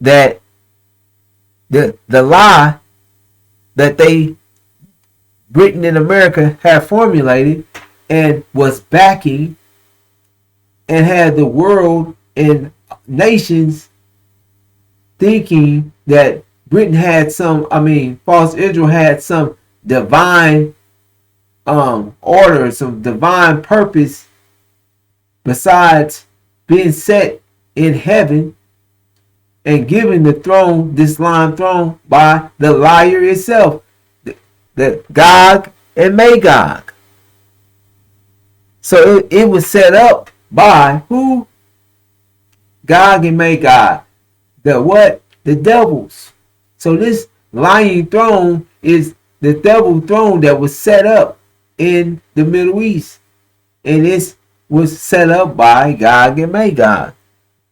that the lie that they Britain and America had formulated and was backing and had the world and nations thinking that Britain had false Israel had some divine order, some divine purpose besides being set in heaven and given the throne, this lying throne, by the liar itself, the Gog and Magog. So it was set up by who? Gog and Magog. The what? The devils. So this lying throne is the devil throne that was set up in the Middle East. And this was set up by Gog and Magog,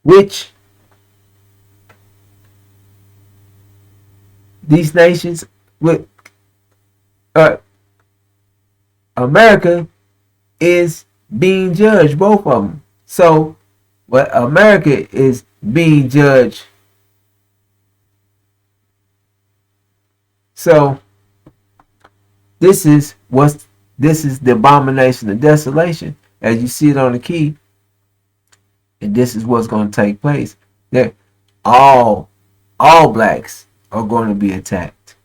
which these nations with America is being judged, both of them. So what America is being judged. So this is the abomination of desolation, as you see it on the key, and this is what's going to take place. That all blacks are going to be attacked.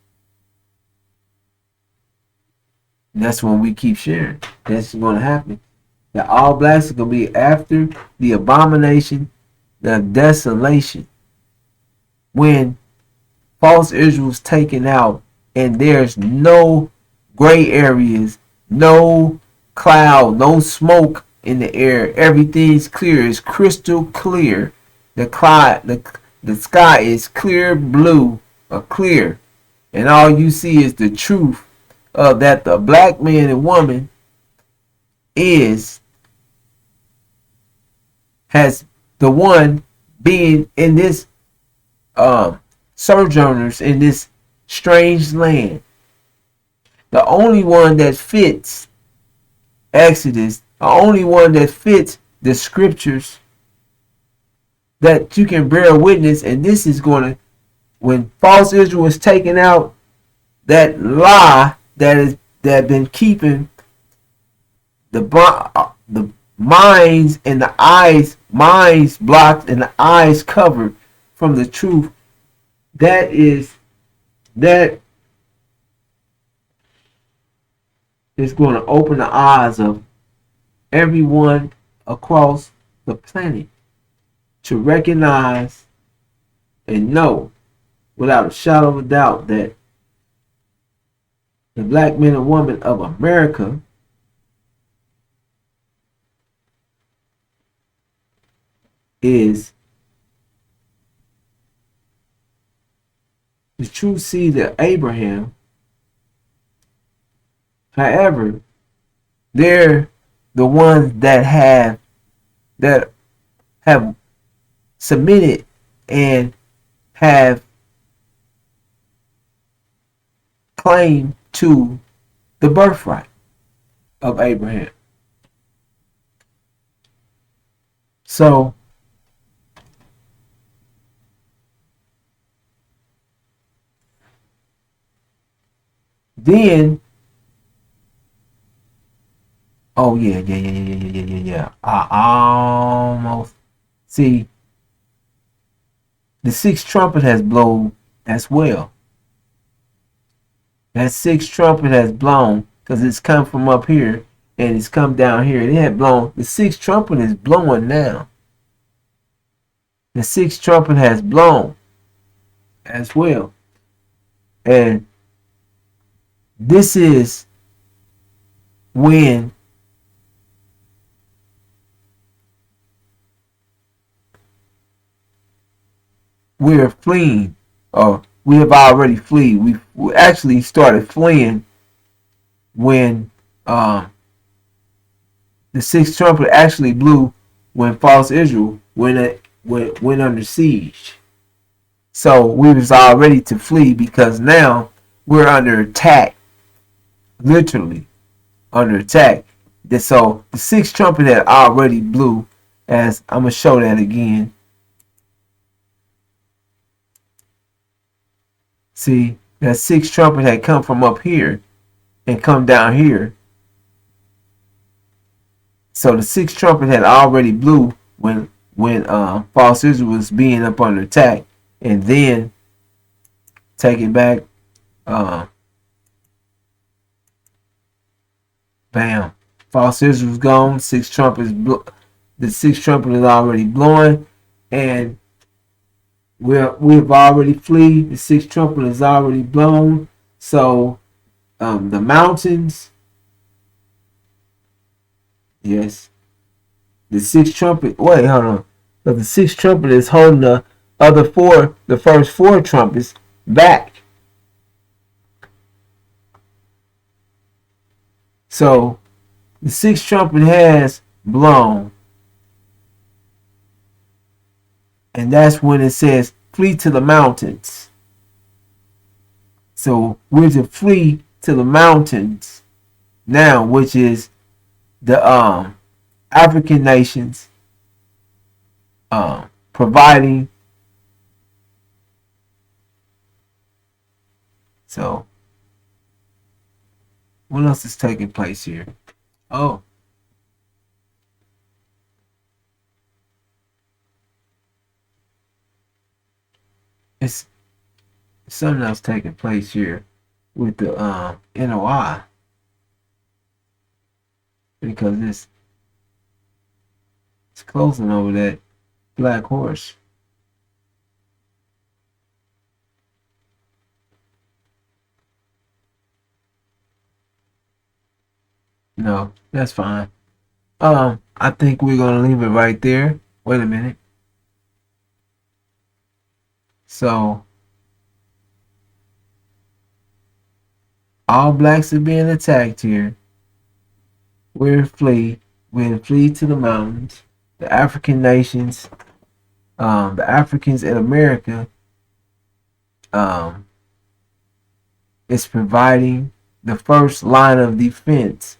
And that's when we keep sharing. That's going to happen. That all blacks are going to be after the abomination, the desolation, when false Israel is taken out and there's no gray areas, no cloud, no smoke in the air. Everything's clear. It's crystal clear. The sky is clear blue or clear. And all you see is the truth of that the black man and woman has the one being in this sojourners in this strange land. The only one that fits Exodus, the only one that fits the scriptures that you can bear witness, and this is going to, when false Israel is taken out, that lie that been keeping the minds and the minds blocked and the eyes covered from the truth, that is going to open the eyes of everyone across the planet to recognize and know without a shadow of a doubt that the black men and women of America is the true seed of Abraham. However, they're the ones that have submitted and have claim to the birthright of Abraham. So then, oh yeah. I almost see the sixth trumpet has blown as well. That sixth trumpet has blown because it's come from up here and it's come down here. It had blown. The sixth trumpet is blowing now. The sixth trumpet has blown as well. And this is when we're fleeing, or we have already fled. We actually started fleeing when the sixth trumpet actually blew when false Israel went under siege. So we was all ready to flee because now we're under attack, literally under attack. So the sixth trumpet had already blew, as I'm gonna show that again. See, that sixth trumpet had come from up here and come down here. So the sixth trumpet had already blew when false Israel was being up under attack, and then take it back. Uh, Bam, false Israel was gone. The sixth trumpet is already blowing, and we've already fled. The sixth trumpet is already blown. So the mountains, yes, the sixth trumpet. Wait, hold on. So the sixth trumpet is holding the first four trumpets back. So the sixth trumpet has blown, and that's when it says flee to the mountains. So we're to flee to the mountains now, which is the African nations providing. So what else is taking place here? Oh, it's something else taking place here with the NOI, because it's closing over that black horse. No, that's fine. I think we're gonna leave it right there. Wait a minute. So all blacks are being attacked here. We're flee. We're flee to the mountains. The African nations, the Africans in America, um, is providing the first line of defense,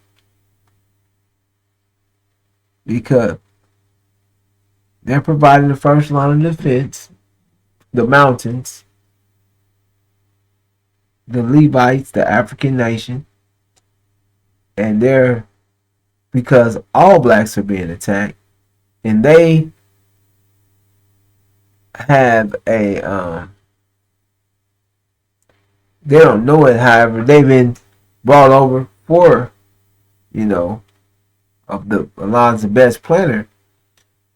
because they're providing the first line of defense. The mountains, the Levites, the African nation, and they're, because all blacks are being attacked, and they have they don't know it. However, they've been brought over for, you know, of the Alon's best planner,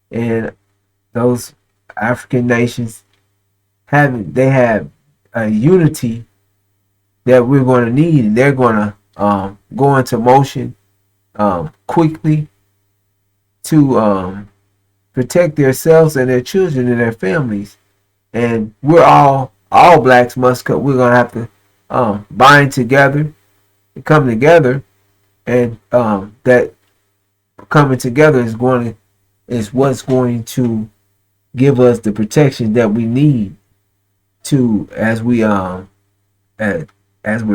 and those African nations have a unity that we're going to need, and they're going to go into motion quickly to protect themselves and their children and their families. And we're all blacks must come. We're going to have to bind together and come together, and that coming together is what's going to give us the protection that we need to, as we're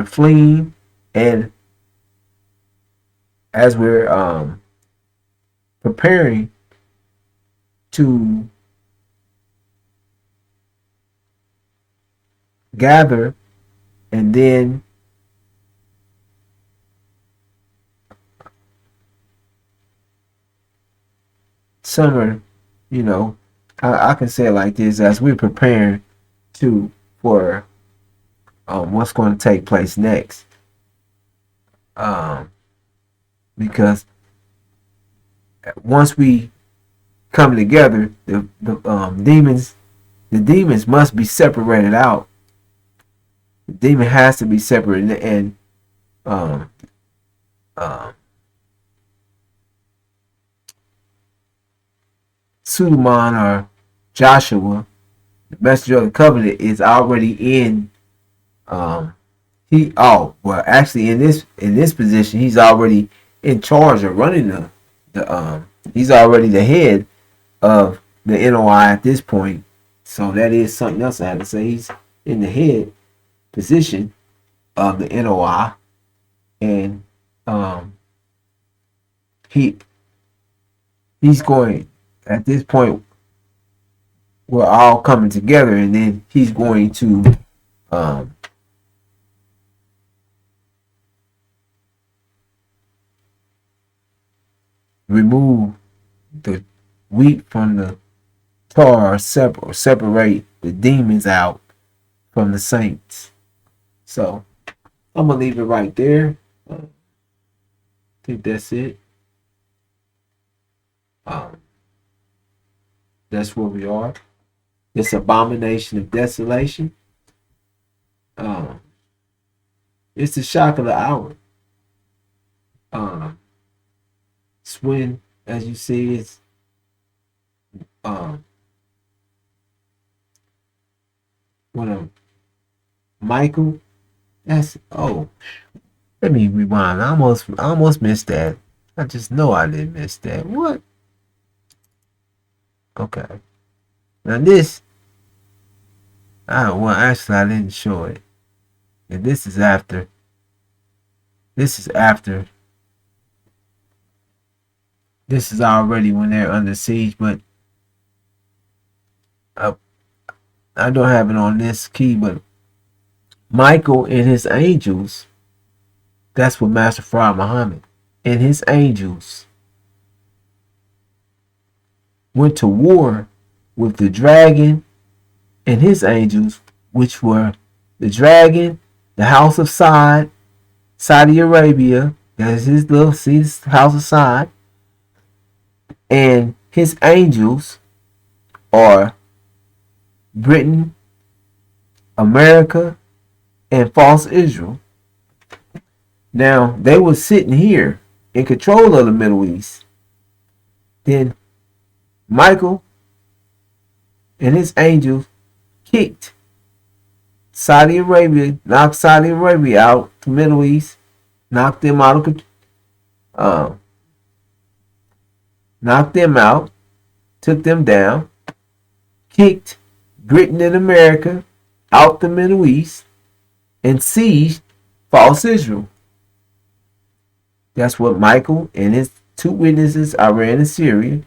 fleeing, and as we're preparing to gather, and then summer, I can say it like this: as we're preparing for what's going to take place next, because once we come together, the demons must be separated out. The demon has to be separated, and um, Suleiman, or Joshua, The messenger of the covenant is already in. Actually, in this position, he's already in charge of running the. He's already the head of the NOI at this point. So that is something else I have to say. He's in the head position of the NOI, and um, he he's going at this point. We're all coming together, and then he's going to um, remove the wheat from the tar, separate the demons out from the saints. So I'm gonna leave it right there. I think that's it. Um, that's where we are. This abomination of desolation. Um, it's the shock of the hour. Um, it's when, as you see, it's um, when Michael. That's Let me rewind. I almost missed that. I just know I didn't miss that. What? Okay. Now this, actually I didn't show it. And this is after. This is after. This is already when they're under siege, but uh, I don't have it on this key. But Michael and his angels. That's what Master Fard Muhammad and his angels went to war with the dragon and his angels, which were the dragon, the house of Saudi Arabia. That's his little house of Saud. And his angels are Britain, America, and false Israel. Now, they were sitting here in control of the Middle East. Then Michael and his angels kicked Saudi Arabia, knocked Saudi Arabia out, the Middle East, knocked them out of knocked them out, took them down, kicked Britain and America out the Middle East, and sieged false Israel. That's what Michael and his two witnesses, Iran and Syria.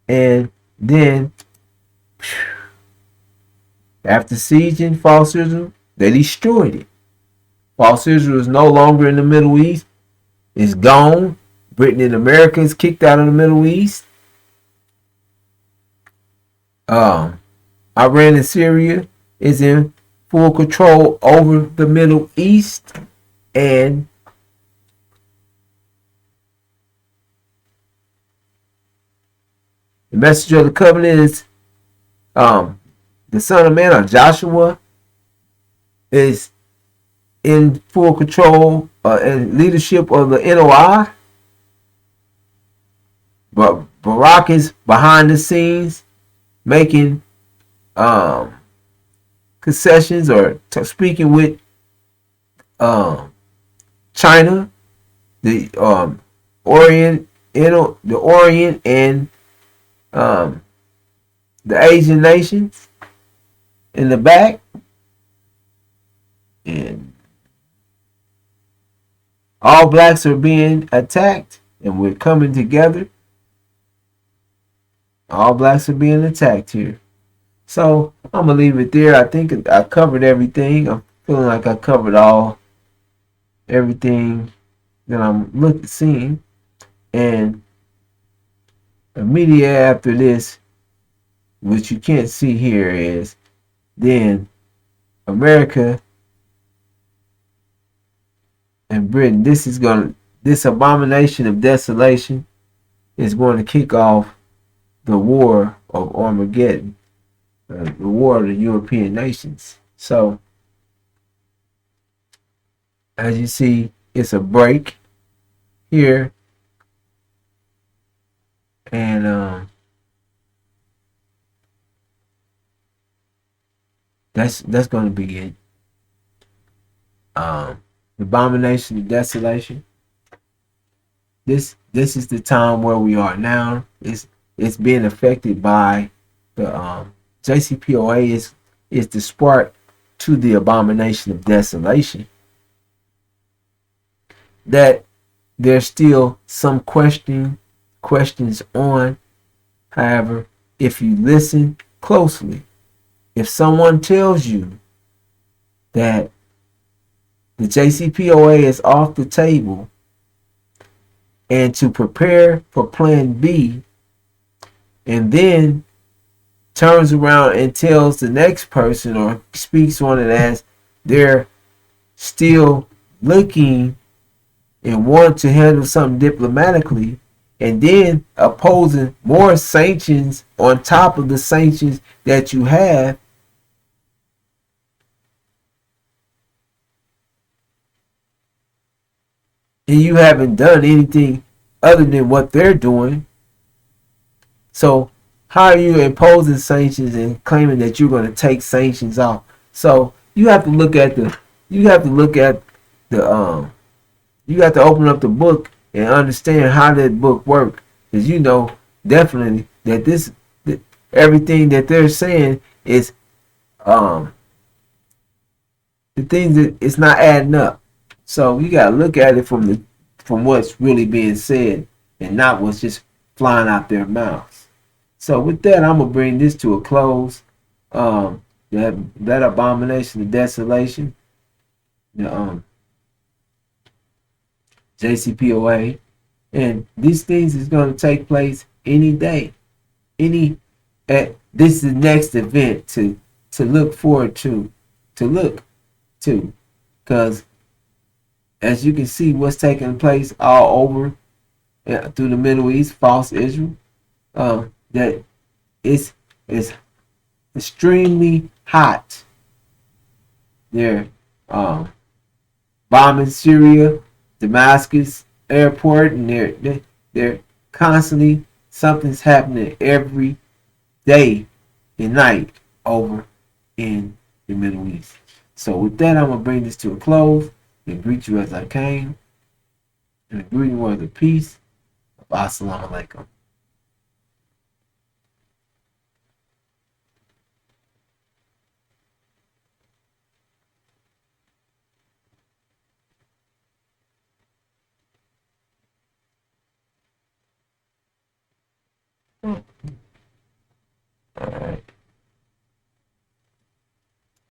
And then, after sieging false Israel, they destroyed it. False Israel is no longer in the Middle East. It's gone. Britain and America is kicked out of the Middle East. Iran and Syria is in full control over the Middle East. And the messenger of the covenant is the son of man, or Joshua, is in full control and leadership of the NOI. But Barack is behind the scenes making concessions or speaking with China, the Orient, the Orient, and the Asian nations in the back, and all blacks are being attacked, and we're coming together. All blacks are being attacked here. So I'm gonna leave it there. I think I covered everything. I'm feeling like I covered everything that I'm seeing. And immediately after this, which you can't see here, is then America and Britain. This abomination of desolation is going to kick off the war of Armageddon, the war of the European nations. So, as you see, it's a break here, and That's going to be it. Um, Abomination of Desolation. This is the time where we are now. It's being affected by the JCPOA is the spark to the Abomination of Desolation. That there's still some questions on. However, if you listen closely, if someone tells you that the JCPOA is off the table and to prepare for plan B, and then turns around and tells the next person or speaks on it as they're still looking and want to handle something diplomatically, and then opposing more sanctions on top of the sanctions that you have, and you haven't done anything other than what they're doing. So how are you imposing sanctions and claiming that you're going to take sanctions off? So you have to look at the you have to look at the you have to open up the book and understand how that book works, because you know definitely that that everything that they're saying is um the things that it's not adding up. So you gotta look at it from what's really being said and not what's just flying out their mouths. So with that, I'm gonna bring this to a close. That Abomination of Desolation, the JCPOA, and these things is gonna take place any day. Any this is the next event to look forward to look to, because as you can see, what's taking place all over through the Middle East, false Israel, that it's extremely hot. They're bombing Syria, Damascus airport, and they're constantly something's happening every day and night over in the Middle East. So with that, I'm gonna bring this to a close and greet you as I came in the greeting word of peace. Assalamu alaikum.